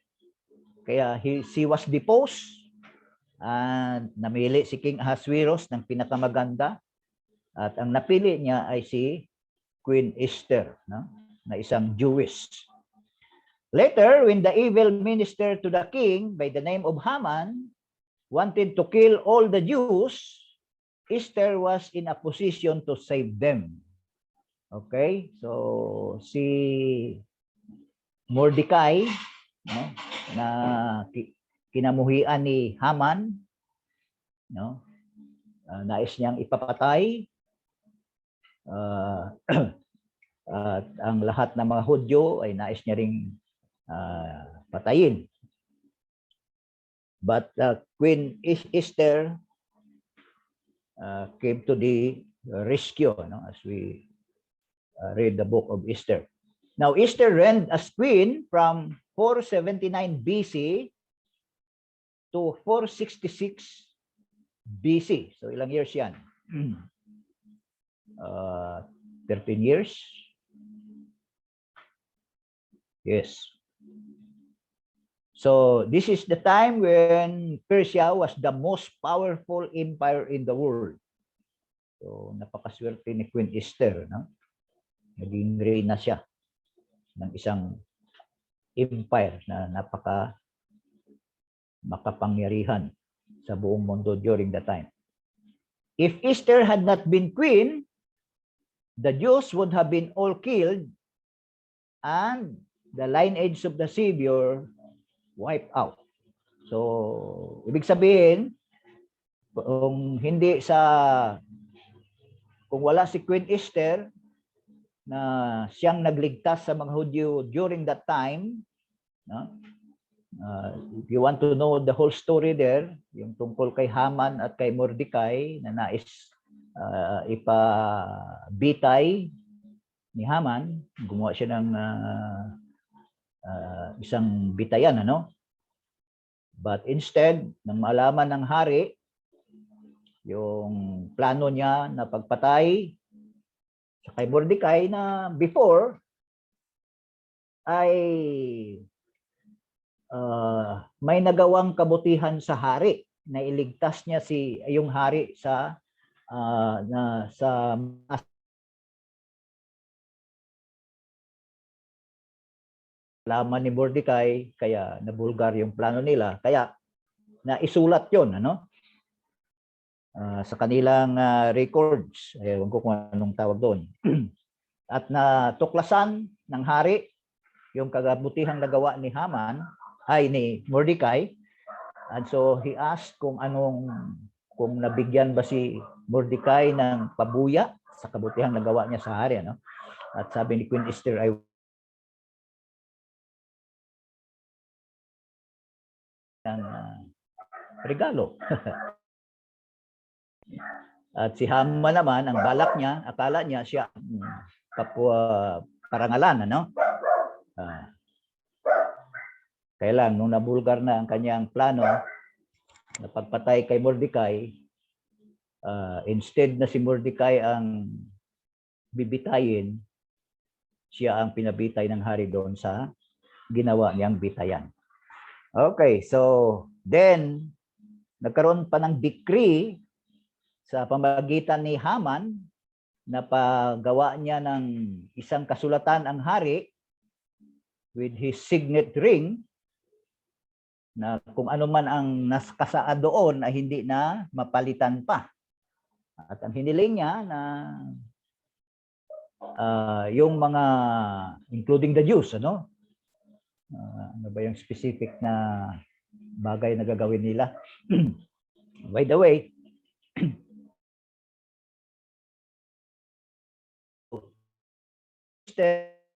kaya she was deposed and namili si King Ahasuerus ng pinakamaganda at ang napili niya ay si Queen Esther, no? Na isang Jewish. Later, when the evil minister to the king by the name of Haman wanted to kill all the Jews, Esther was in a position to save them. Okay? So, si Mordecai, no, na kinamuhian ni Haman, no, nais niyang ipapatay at ang lahat ng mga Hudyo ay nais niya ring patayin. But Queen Esther came to the rescue, no, as we read the book of Esther. Now, Esther reigned as queen from 479 BC to 466 BC. So, ilang years yan? 13 years? Yes. So, this is the time when Persia was the most powerful empire in the world. So, napakaswerte ni Queen Esther, no? Naging reyna siya ng isang empire na makapangyarihan sa buong mundo during that time. If Esther had not been queen, the Jews would have been all killed and the lineage of the Savior wiped out. So, ibig sabihin, kung wala si Queen Esther na siyang nagligtas sa mga Hudyo during that time, no? If you want to know the whole story there, yung tungkol kay Haman at kay Mordecai na nais ipabitay ni Haman, gumawa siya ng isang bitayan, ano? But instead, nang malaman ng hari yung plano niya na pagpatay sa kay Mordecai na before ay may nagawang kabutihan sa hari na iligtas niya yung hari sa laman ni Mordecai, kaya nabulgar yung plano nila. Kaya naisulat yon, ano? Sa kanilang records. Ewan ko kung anong tawag doon. At natuklasan ng hari yung kagabutihang nagawa ni Haman, ay ni Mordecai. And so he asked kung nabigyan ba si Mordecai ng pabuya sa kabutihang nagawa niya sa hari, ano? At sabi ni Queen Esther ay ng regalo. At si Haman naman, ang balak niya, akala niya siya kapwa parangalan, ano? Kaya lang, nung nabulgar na ang kanyang plano na pagpatay kay Mordecai, instead na si Mordecai ang bibitayin, siya ang pinabitay ng hari doon sa ginawa niyang bitayan. Okay, so then, nagkaroon pa ng decree sa pamagitan ni Haman na pagawa niya ng isang kasulatan ang hari with his signet ring, na kung ano man ang naskasaad doon ay hindi na mapalitan pa. At ang hiniling niya na yung mga, including the Jews, ano? Ano ba yung specific na bagay na gagawin nila? By the way,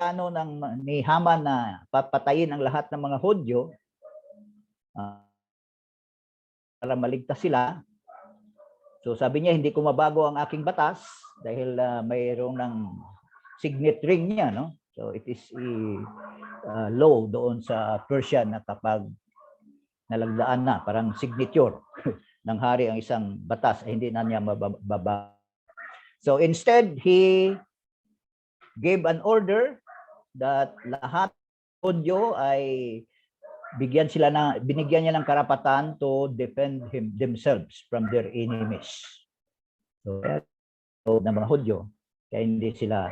ano ni Haman na papatayin ang lahat ng mga Hudyo para maligtas sila. So sabi niya, hindi ko mabago ang aking batas dahil mayroong ng signet ring niya, no? So it is a law doon sa Persia na kapag nalagdaan na, parang signature ng hari ang isang batas, ay hindi na niya mababa. So instead, he gave an order that lahat Hudyo ay binigyan niya ng karapatan to defend themselves from their enemies. So ng mga Hudyo, kaya hindi sila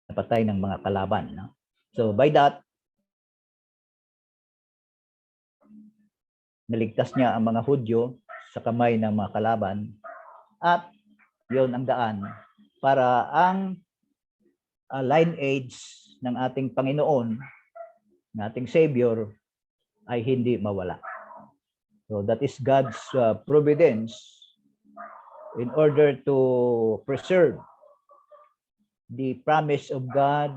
napatay ng mga kalaban, no? So by that, naligtas niya ang mga Hudyo sa kamay ng mga kalaban, at yon ang daan para ang lineage ng ating Panginoon, ng ating Savior, ay hindi mawala. So that is God's providence in order to preserve the promise of God,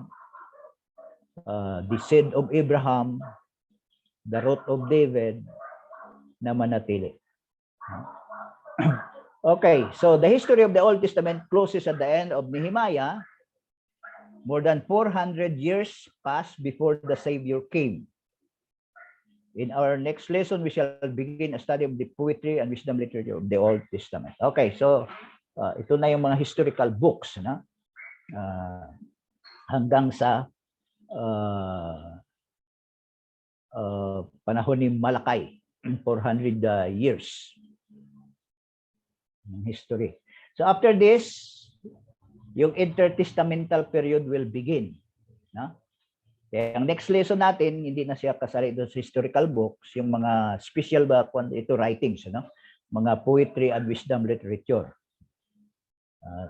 the seed of Abraham, the root of David, na manatili. Okay, so the history of the Old Testament closes at the end of Nehemiah. More than 400 years passed before the Savior came. In our next lesson, we shall begin a study of the poetry and wisdom literature of the Old Testament. Okay, so ito na yung mga historical books, no? Hanggang sa panahon ni Malakay, 400 years ng history. So after this, yung intertestamental period will begin, no? Kaya ang next lesson natin, hindi na siya kasali doon sa historical books, yung mga special writings, no? Mga poetry and wisdom literature.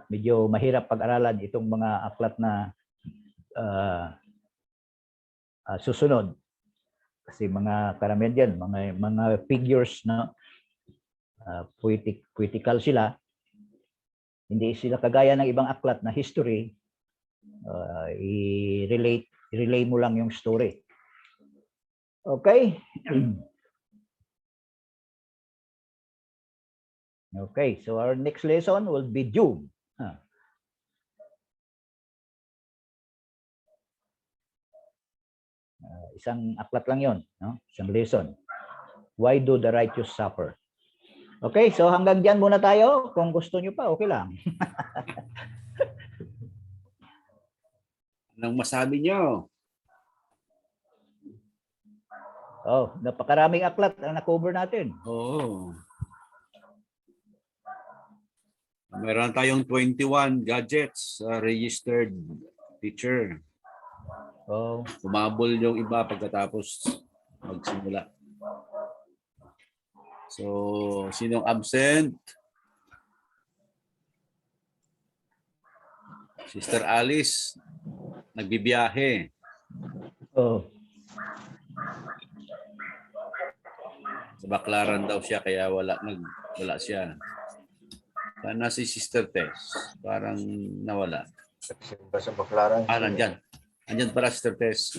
Medyo mahirap pag-aralan itong mga aklat na susunod. Kasi mga karamihan dyan, mga figures na poetical sila. Hindi sila kagaya ng ibang aklat na history, i-relay mo lang yung story. Okay? Okay, so our next lesson will be Job. Isang aklat lang yon, no? Isang lesson. Why do the righteous suffer? Okay, so hanggang dyan muna tayo. Kung gusto nyo pa, okay lang. Anong masabi nyo? Oh, napakaraming aklat ang na-cover natin. Oo. Meron tayong 21 gadgets registered teacher. Oh, Umabol yung iba pagkatapos magsimula. So, sinong absent? Sister Alice, nagbibiyahe. oh. Sa Baclaran daw siya kaya wala siya. Sana si Sister Tess, parang nawala. Sa Baclaran. Nandyan. Nandyan para Sister Tess.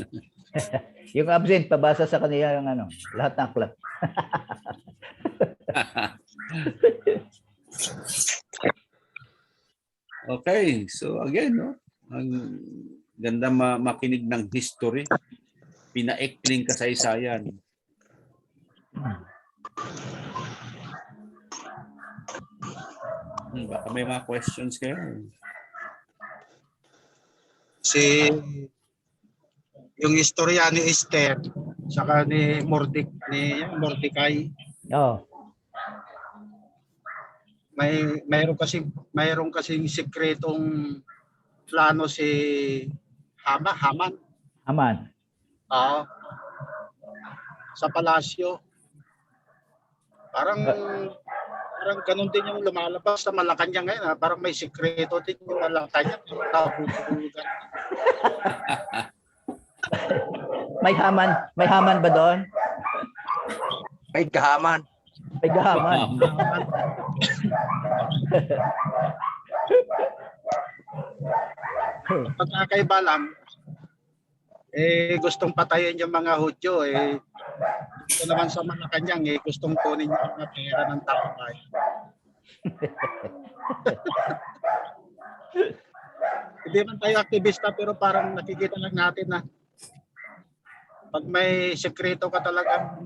Yung absent, pabasa sa kanila yung ano, lahat ng aklat. Okay, so again, no? Ang ganda makinig ng history. Pinaikling kasaysayan. Baka may mga questions kayo. Yung istorya ni Esther saka ni Mordecai, Oh, mayroon kasing sikretong plano si Haman Haman. sa palasyo. Parang ganun din yung lumalabas sa Malacanang ngayon. Parang may sikreto din yung Malacanang. May Haman ba doon? May kahaman. May Haman. Pagkakay Balam, gustong patayin yung mga Hudyo. Ito naman sa Malacanang, gustong kunin yung mga pera ng tao. Hindi man tayo aktivista pero parang nakikita lang natin na pag may sekreto ka talaga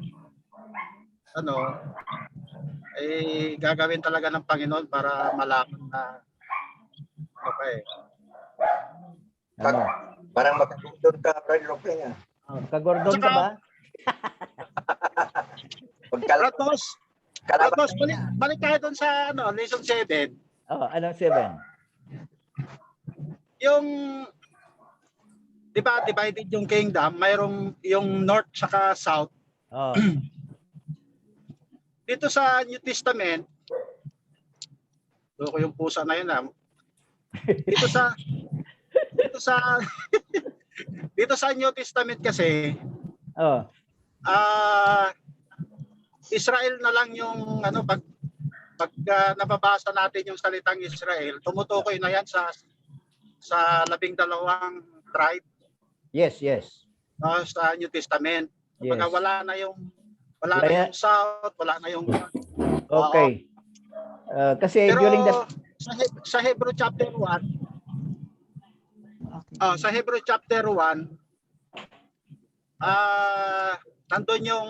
gagawin talaga ng Panginoon para malaman na Ano? Parang makagundon ka, Brad Lopeng. Oh, kagordon ka ba? Kratos, balik tayo doon sa lesson 7. Oh, anong 7? Yung di ba divided yung kingdom, mayroong yung north saka south. Oh. Dito sa New Testament, ko yung pusa na yun. Dito sa dito sa New Testament kasi Oh. Israel na lang yung pag nababasa natin yung salitang Israel, tumutukoy na yan sa 12 tribe. Yes. Sa New Testament. Yes. Pagka wala na yung south, wala na yung Okay. Kasi pero during the sa Hebrew chapter 1, sa Hebrew chapter 1, nandun yung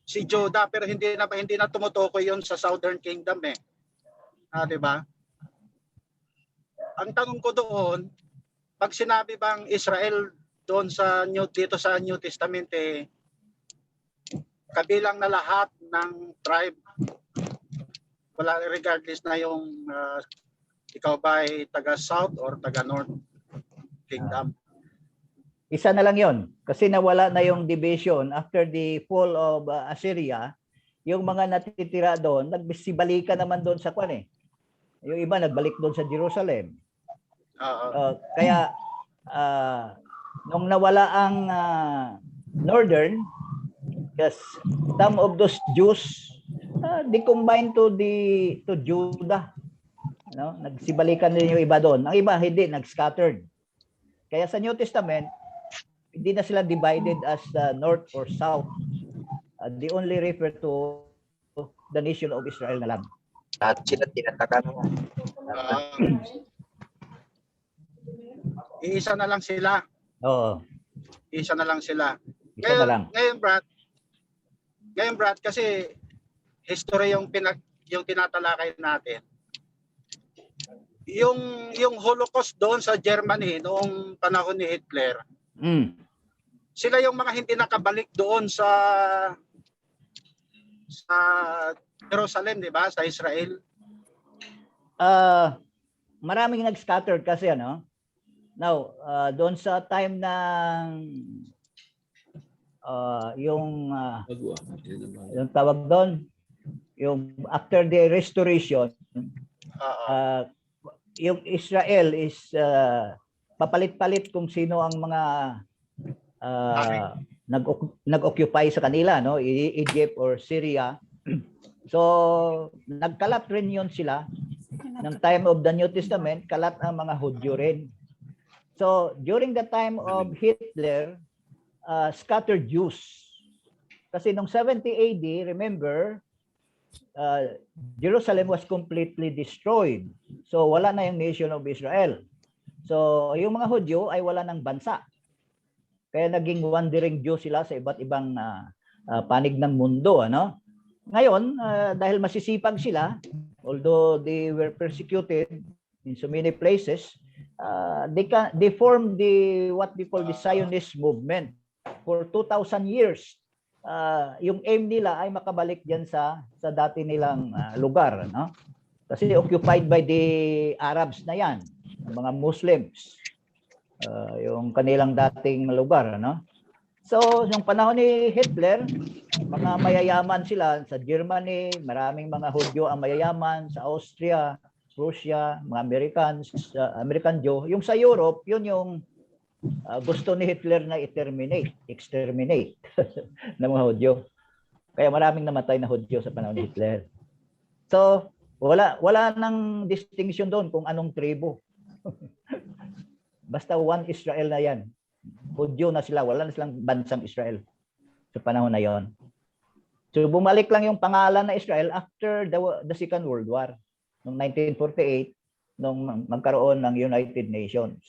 si Judah pero hindi na tumutukoy yon sa Southern Kingdom di ba? Ang tanong ko doon, pag sinabi bang Israel doon dito sa New Testament kabilang na lahat ng tribe, wala regardless na yung ikaw ba ay taga South or taga North Kingdom. isa na lang 'yon kasi nawala na yung division after the fall of Assyria. Yung mga natitira doon, nagsibalikan naman doon sa yung iba nagbalik doon sa Jerusalem. Kaya nung nawala ang northern, because some of those Jews they combined to Judah. Nagsibalikan din yung iba doon. Ang iba hindi, nag-scattered. Kaya sa New Testament, hindi na sila divided as north or south. They only refer to the nation of Israel na lang. Lahat sila tinataka naman. Iisa na lang sila. Oo. Isa na lang sila. Isa na lang. Ngayon, Brad, kasi history yung tinatalakay natin. Yung Holocaust doon sa Germany noong panahon ni Hitler, sila yung mga hindi nakabalik doon sa Jerusalem, di ba? Sa Israel. Maraming nag-scattered kasi Now, doon sa time ng yung tawag doon, yung after the restoration, yung Israel is papalit-palit kung sino ang mga nag-occupy sa kanila, no? Egypt or Syria. So, nagkalat rin yun sila. Ng time of the New Testament, kalat ang mga Hudyo rin. So, during the time of Hitler, scattered Jews. Kasi nung 70 AD, remember, Jerusalem was completely destroyed. So, wala na yung nation of Israel. So, yung mga Hudyo ay wala ng bansa. Kaya naging wandering Jew sila sa iba't ibang panig ng mundo, ano? Ngayon, dahil masisipag sila, although they were persecuted in so many places, they formed what we call the Zionist movement for 2,000 years. Yung aim nila ay makabalik diyan sa dati nilang lugar, no? Kasi occupied by the Arabs na yan, mga Muslims. Yung kanilang dating lugar, no? So, yung panahon ni Hitler, mga mayayaman sila sa Germany, maraming mga Hudyo ang mayayaman sa Austria, Russia, mga Americans, American Jew. Yung sa Europe, yun yung gusto ni Hitler na exterminate ng mga Hudyo. Kaya maraming namatay na Hudyo sa panahon ni Hitler. So, wala nang distinction doon kung anong tribo. Basta one Israel na yan. Hudyo na sila, wala na silang bansang Israel sa panahon na yon. So bumalik lang yung pangalan na Israel after the Second World War. Noong 1948, nung magkaroon ng United Nations.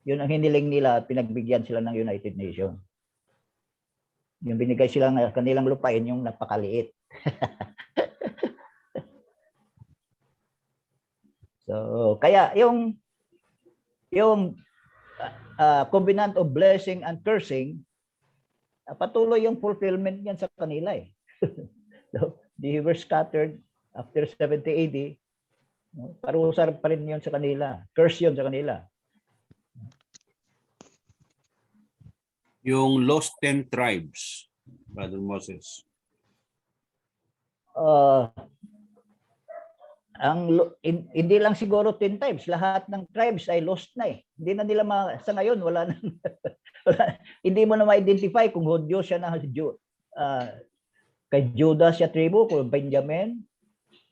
Yun ang hiniling nila at pinagbigyan sila ng United Nations. Yung binigay sila ng kanilang lupain, yung napakaliit. So, kaya yung covenant of blessing and cursing, patuloy yung fulfillment niyan sa kanila eh. So, they were scattered after 70 AD. Parusa pa rin yun sa kanila. Curse yun sa kanila. Yung lost 10 tribes, Brother Moses. Hindi lang siguro 10 tribes, lahat ng tribes ay lost na eh. Hindi na nila sa ngayon wala na. Hindi mo na ma-identify kung Hudyo siya na kay Judah siya tribo, kung Benjamin.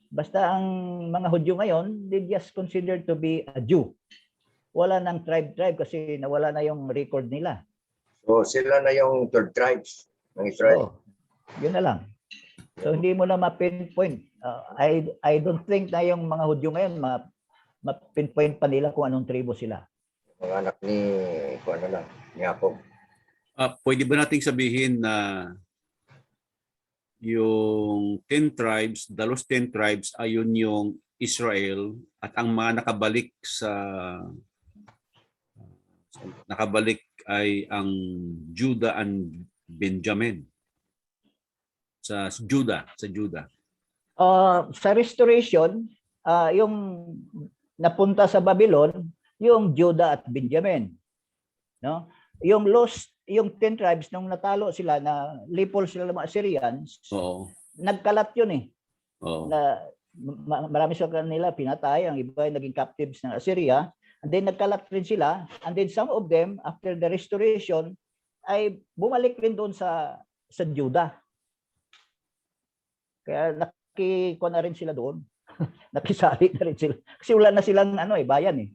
Basta ang mga Hudyo ngayon, they just considered to be a Jew. Wala nang tribe kasi nawala na yung record nila. So sila na yung third tribes ng Israel. Yun na lang. So hindi mo na ma-pinpoint. I don't think na yung mga Hudyo ngayon ma-pinpoint pa nila kung anong tribo sila. Mga anak ni Jacob. Pwede ba nating sabihin na yung 10 tribes, the lost 10 tribes, ayun yung Israel at ang mga nakabalik ay ang Judah and Benjamin. Sa Judah. Sa restoration, yung napunta sa Babylon, yung Judah at Benjamin. No? Yung 10 tribes nung natalo sila na lipol sila ng mga Assyrians, nagkalat yun eh. Na marami sa kanila pinatay, ang iba ay naging captives ng Assyria, and then nagkalat rin sila, and then some of them after the restoration ay bumalik rin doon sa Judah. Kaya nakikuha na rin sila doon. Nakisali na rin sila. Kasi wala na silang bayan eh.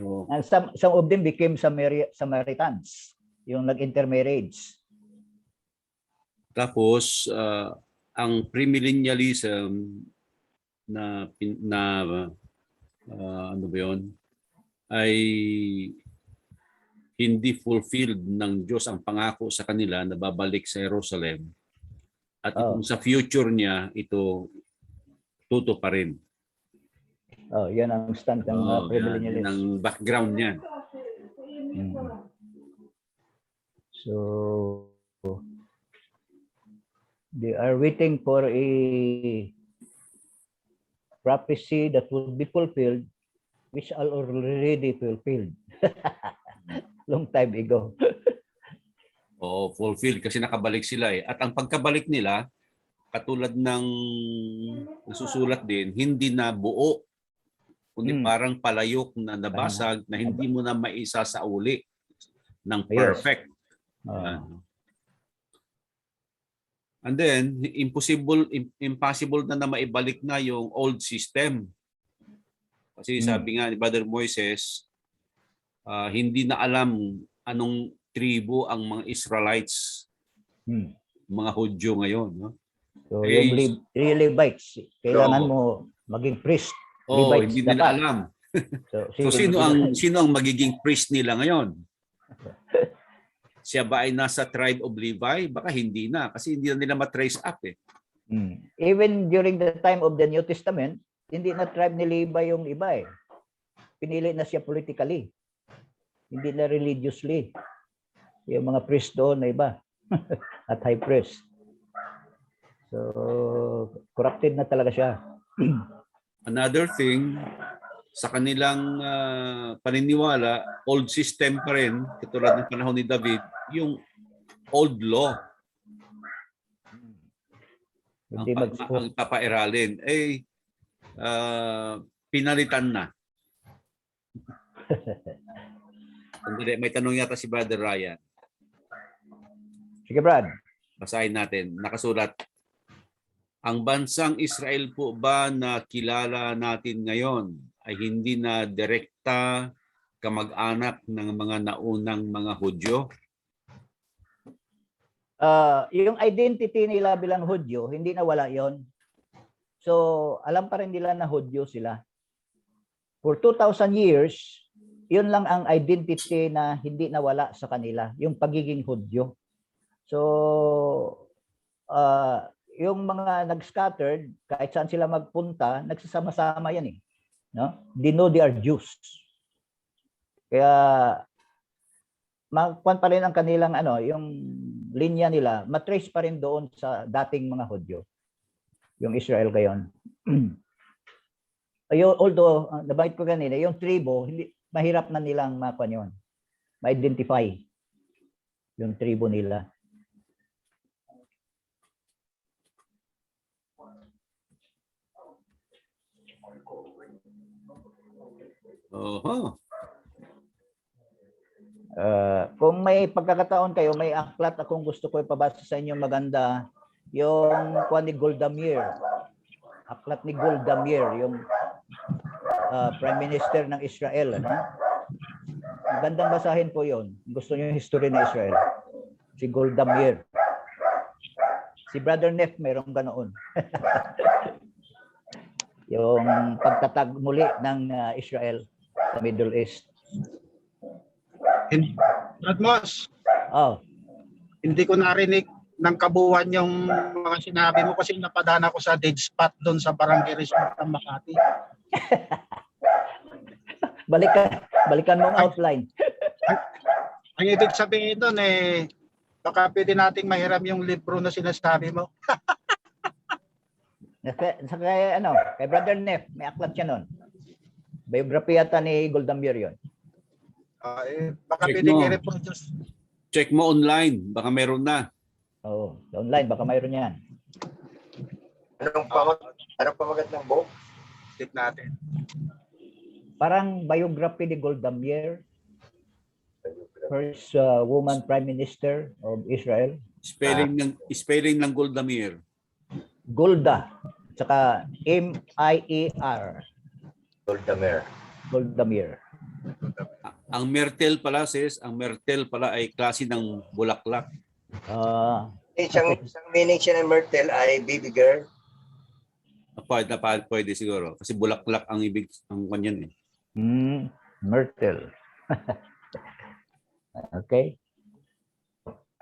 And some of them became Samaritans, yung nag-intermarriage. Tapos, ang premillennialism ano ba yun, ay hindi fulfilled ng Diyos ang pangako sa kanila na babalik sa Jerusalem. At sa future niya, ito tuto pa rin. Yan ang stand ng premillennialist. Yan ang background niya. So, they are waiting for a prophecy that will be fulfilled which are already fulfilled. Long time ago. O fulfilled kasi nakabalik sila eh. At ang pagkabalik nila, katulad ng nasusulat din, hindi na buo, kundi Hmm. parang palayok na nabasag na hindi mo na maisasauli ng perfect. Yan. And then, impossible na maibalik na yung old system. Kasi sabi nga ni Brother Moises, hindi na alam anong tribo ang mga Israelites, mga Hudyo ngayon. No? So, yung Levites, kailangan mo maging priest. Oh, Levites hindi nila dapat. alam. So, So sino ang magiging priest nila ngayon? Siya ba ay nasa tribe of Levi? Baka hindi na kasi hindi na nila matrace up eh. Even during the time of the New Testament, hindi na tribe ni Levi yung iba eh. Pinili na siya politically. Hindi na religiously. Yung mga priest doon na iba. At high priest. So, corrupted na talaga siya. Another thing, sa kanilang paniniwala, old system pa rin, katulad ng panahon ni David, yung old law. Hindi Ang papairalin, pinalitan na. May tanong yata si Brother Ryan. Sige, Brad. Basahin natin. Nakasulat, ang bansang Israel po ba na kilala natin ngayon ay hindi na direkta kamag-anak ng mga naunang mga Hudyo? Yung identity nila bilang Hudyo, hindi nawala yon. So, alam pa rin nila na Hudyo sila. For 2,000 years, yun lang ang identity na hindi nawala sa kanila, yung pagiging Hudyo. So, yung mga nag-scattered, kahit saan sila magpunta, nagsasama-sama yan eh. No? They know they are Jews. Kaya magkuhan pa rin ang kanilang yung linya nila, matrace pa rin doon sa dating mga Hudyo. Yung Israel ngayon. Although, nabanggit ko kanina, yung tribo, hindi, mahirap na nilang makuha yun. Ma-identify yung tribo nila. Kung may pagkakataon kayo, may aklat akong gusto ko ipabasa sa inyo maganda, yung kuha ni Golda Meir. Aklat ni Golda Meir, yung Prime Minister ng Israel. Ano? Magandang basahin po yon. Gusto niyo yung history ng Israel. Si Golda Meir. Si Brother Neff, mayroong ganoon. Yung pagtatag muli ng Israel sa Middle East. Brad Moss, Hindi ko narinig ng kabuuan yung mga sinabi mo kasi napadana ko sa dead spot doon sa Barangay Resort ng Makati. Balikan mo ang outline. Ang ibig sabihin doon baka pwede nating mahiram yung libro na sinasabi mo. Kay Brother Neff, may aklat siya nun. Biography yata ni Golda Meir yun. Baka Check pwedeng mo. i-reproduce. Check mo online, baka meron na. Oo, online, baka mayroon yan. Anong pamagat ng book? Check natin. Parang biography ni Golda Meir, first woman prime minister of Israel. Spelling ng Golda Meir. Golda, tsaka M-I-E-R. Golda Meir. Golda Meir. Ang myrtle pala, ang myrtle pala ay klase ng bulaklak. Isang meaning siya ng myrtle ay baby girl. Pwede siguro. Kasi bulaklak ang ibig, ang kanyan eh. Myrtle. Okay.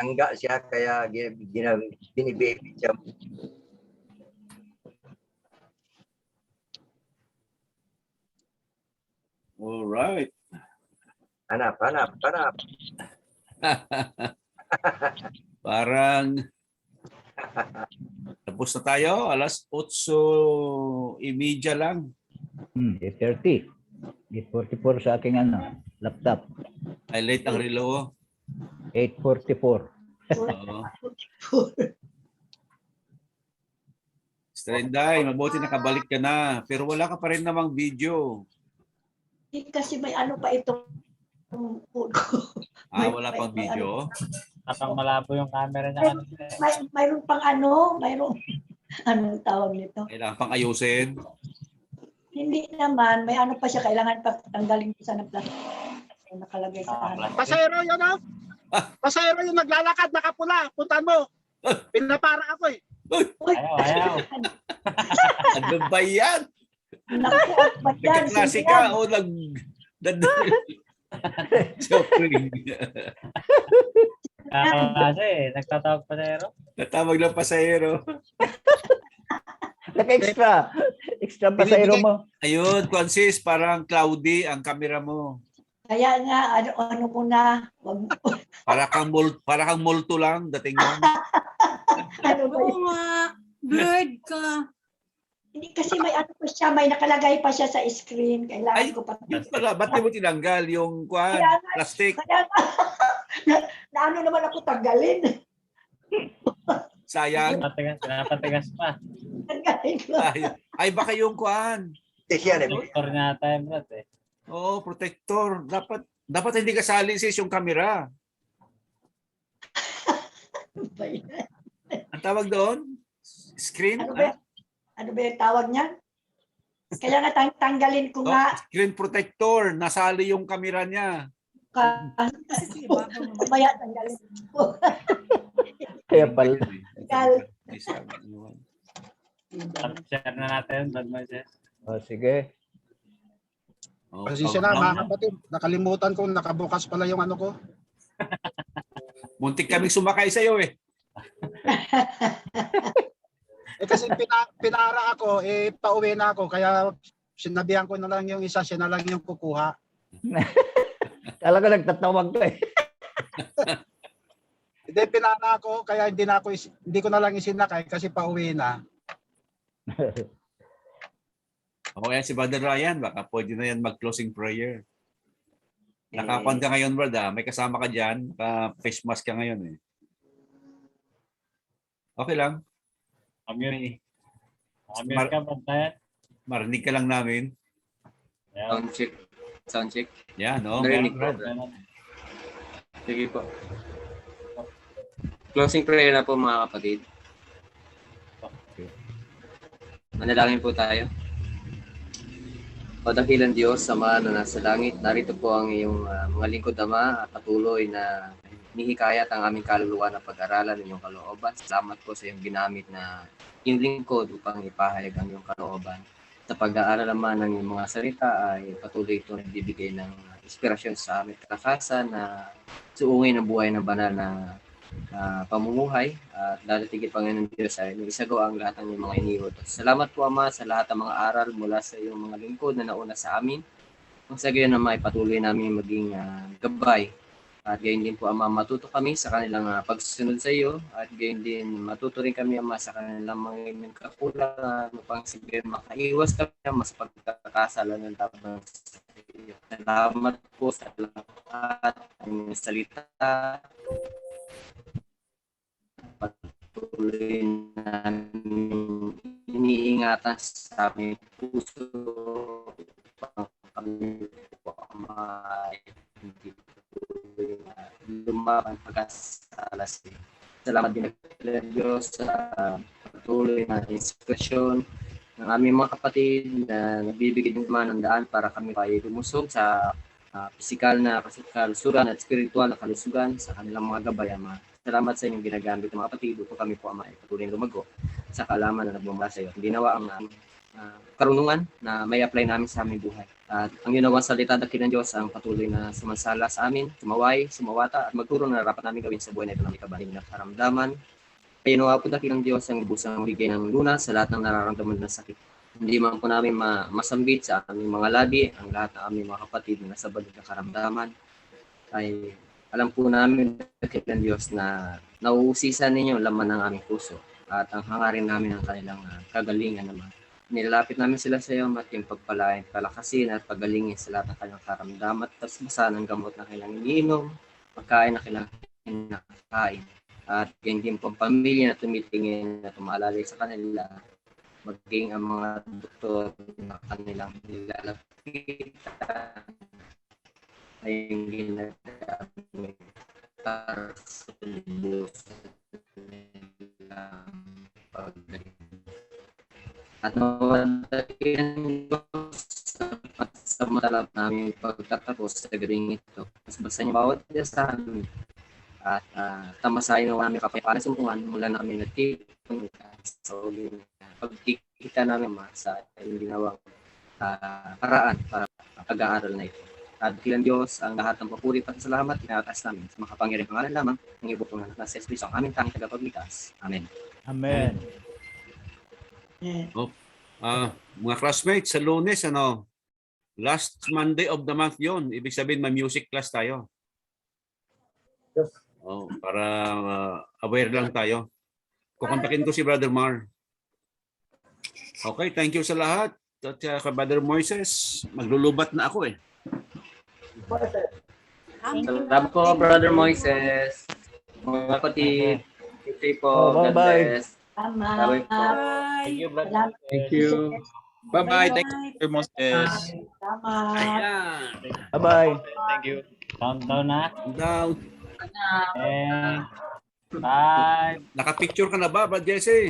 Angga siya kaya binibaby siya. All right. Hanap. Parang tapos na tayo. Alas 8:30 lang. 8:30. 8:44 sa aking laptop. Ay, late ang relo. 8:44. Oo. Strenday, mabuti nakabalik ka na. Pero wala ka pa rin namang video. Kasi may ano pa itong phone ko. Wala pang video. Parang malabo yung camera niya kanina. Mayroon pang mayroon anong tawag nito? Kailangan pang ayusin. Hindi naman, may ano pa siya, kailangan pa tanggalin ko sa plastic. Nakalagay sa ano. Pasahero yun, no? Pasahero yung naglalakad, nakapula. Puntan mo. Pinapara ako eh. Uy, Ayaw. Ano ba yan? naku, at ba yan? Nagkaklase Sige ka yan. o Joking. Kasi, nagtatawag pa zero. Natawag ng pasahero. Naka-extra. Extra pasahero mo. Ayun, Francis, parang cloudy ang camera mo. Kaya nga, ano ko na, wag, Para kang multo lang dating mo. ano ba Oo yun? nga, blurred ka. Hindi kasi may ano pa siya, may nakalagay pa siya sa screen. Kailangan Ay, ko pa. Yun pala, ba't di mo tinanggal yung Kaya nga, plastic? kaya nga, na ano naman ako tanggalin. Sayang. Pinapatigas pa. Tanggalin ko. Ay baka yung kuan. Yan eh. Doktor niya tayo, Brad eh. Oo, protector. Dapat hindi kasali sis yung camera. Ano ba yan? Ang tawag doon? Screen? Ano ba? Ano ba yung tawag niyan? Kaya nga tanggalin ko nga. Screen protector. Nasali yung camera niya. Mamaya tanggalin ko. Kaya pala. Share na natin, Brad Moises. Sige. Pasensya na, mga kapatid. Nakalimutan ko, nakabukas pala yung ano ko. Muntik kaming sumakay sa'yo eh. Kasi pinara ako, pauwi na ako. Kaya sinabihan ko na lang yung isa, siya na lang yung kukuha. Talaga nagtatawag ka eh. Hindi, pinara ako, kaya hindi ko na lang isinakay kasi pauwi na. O yan si Brother Ryan, baka pwede na yan mag-closing prayer. Nakakuan ka ngayon, Brad. May kasama ka dyan. Face mask ka ngayon eh. Okay lang. Amir ka, Brad tayo. Marinig ka lang namin. Ayaw. Sound check. Yan, no? Narinig Brad. po. Sige po. Closing prayer na po mga kapatid. Manalangin po tayo. O dakilang Diyos, Ama na nasa langit, narito po ang iyong mga lingkod, Ama, at patuloy na nihikayat ang aming kaluluwa na pag-aralan ng iyong kalooban. Salamat po sa iyong ginamit na iyong lingkod upang ipahayag ang iyong kalooban. Sa pag-aaral naman ng iyong mga salita ay patuloy ito nagbibigay ng inspirasyon sa aming kalakasan na suungin ang buhay ng banal na pamumuhay at dadatigit Panginoon Diyos ay isagawa ang lahat ng mga iniwot. Salamat po Ama sa lahat ng mga aral mula sa iyong mga lingkod na nauna sa amin. Kung sa gayon na patuloy namin maging gabay at gayon din po Ama matuto kami sa kanilang pagsusunod sa iyo at gayon din matuto rin kami Ama sa kanilang mga kakulangan upang sige makaiwas kami Ama sa pagkakasala ng tabang sa iyo. Salamat po sa lahat ng salita. Patuloy namin iniingatan sa aming puso upang kami po hindi lumaban pagkasala sa iyo. Salamat din ng Diyos sa patuloy na inspirasyon ng aming mga kapatid na nagbibigay naman ng daan para kami ay lumusog sa pisikal na kalusugan at spiritual na kalusugan sa kanilang mga gabay Ama. Salamat sa inyong ginagamit ng mga kapatid upang kami po Ama ay patuloy na lumago sa kaalaman na nagbumula sa iyo. Ginawa ang karunungan na may apply namin sa aming buhay. At ang ginawang salita dakilang Diyos ang patuloy na sumansala sa amin, sumaway, sumawata at magturo na dapat namin gawin sa buhay na ito na may kabaling na karamdaman. Kaya nawa po dakilang Diyos ang lubusang bigay ng lunas sa lahat ng nararamdaman ng sakit. Hindi man po namin masambit sa aming mga labi ang lahat ng aming mga kapatid na nasa balog na karamdaman. Ay alam po namin dakilang Diyos na nauusisan ninyo laman ng aming puso at ang hangarin namin ang kanilang kagalingan naman. Nilalapit namin sila sa iyo, mating pagpalain, palakasin at pagalingin sa lahat ng kanilang karamdaman at tasbasan ng gamot na kailangan iniinom, pagkain na kailangan kinakain. At ganyan din po ang pamilya na tumitingin at umaalalay sa kanila, maging ang mga doktor na kanilang nilalapitan ay yung ginagamit para sa paggaling. At mawadakin sa matalap namin pagtatapos sa gabing ito. Mas basta niyo bawat isa sa amin. At tamasahin mo namin kapayapaan sumpungan mula namin nagtipon sa uling pagkikita namin sa yung ginawang paraan para pag-aaral na ito. At dakilan Diyos ang lahat ng papuri at salamat tinataas namin sa makapangyarihang pangalan lamang ng ibutong na sa Espiritu ang aming tanging tagapagligtas. Amen. Amen. Mga classmates, sa Lunes, last Monday of the month yon. Ibig sabihin, may music class tayo. Para aware lang tayo. Kukontakin ko si Brother Mar. Okay, thank you sa lahat. At kay Brother Moises, maglulubat na ako eh. Salamat po, Brother Moises. Mga kapatid. Thank you po. God Bye-bye. bless. Tama. Bye-bye po. Thank you, brother. Salamat. Thank you. Bye-bye. Thank you, Moses. Tama. Ayan. Bye-bye. Thank you. Countdown na. Down. 10, 5, Nakapicture ka na ba, Brad Jesse?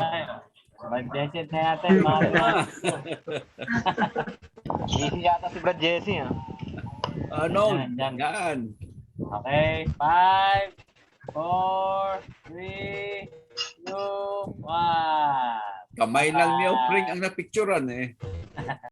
mag-desit na natin. Easy yata si Brad Jesse. Ano? Yan, yan. Yan. Okay, 5, 4, 3, 2, 1. Kamay lang ni Opring ang napicturean eh.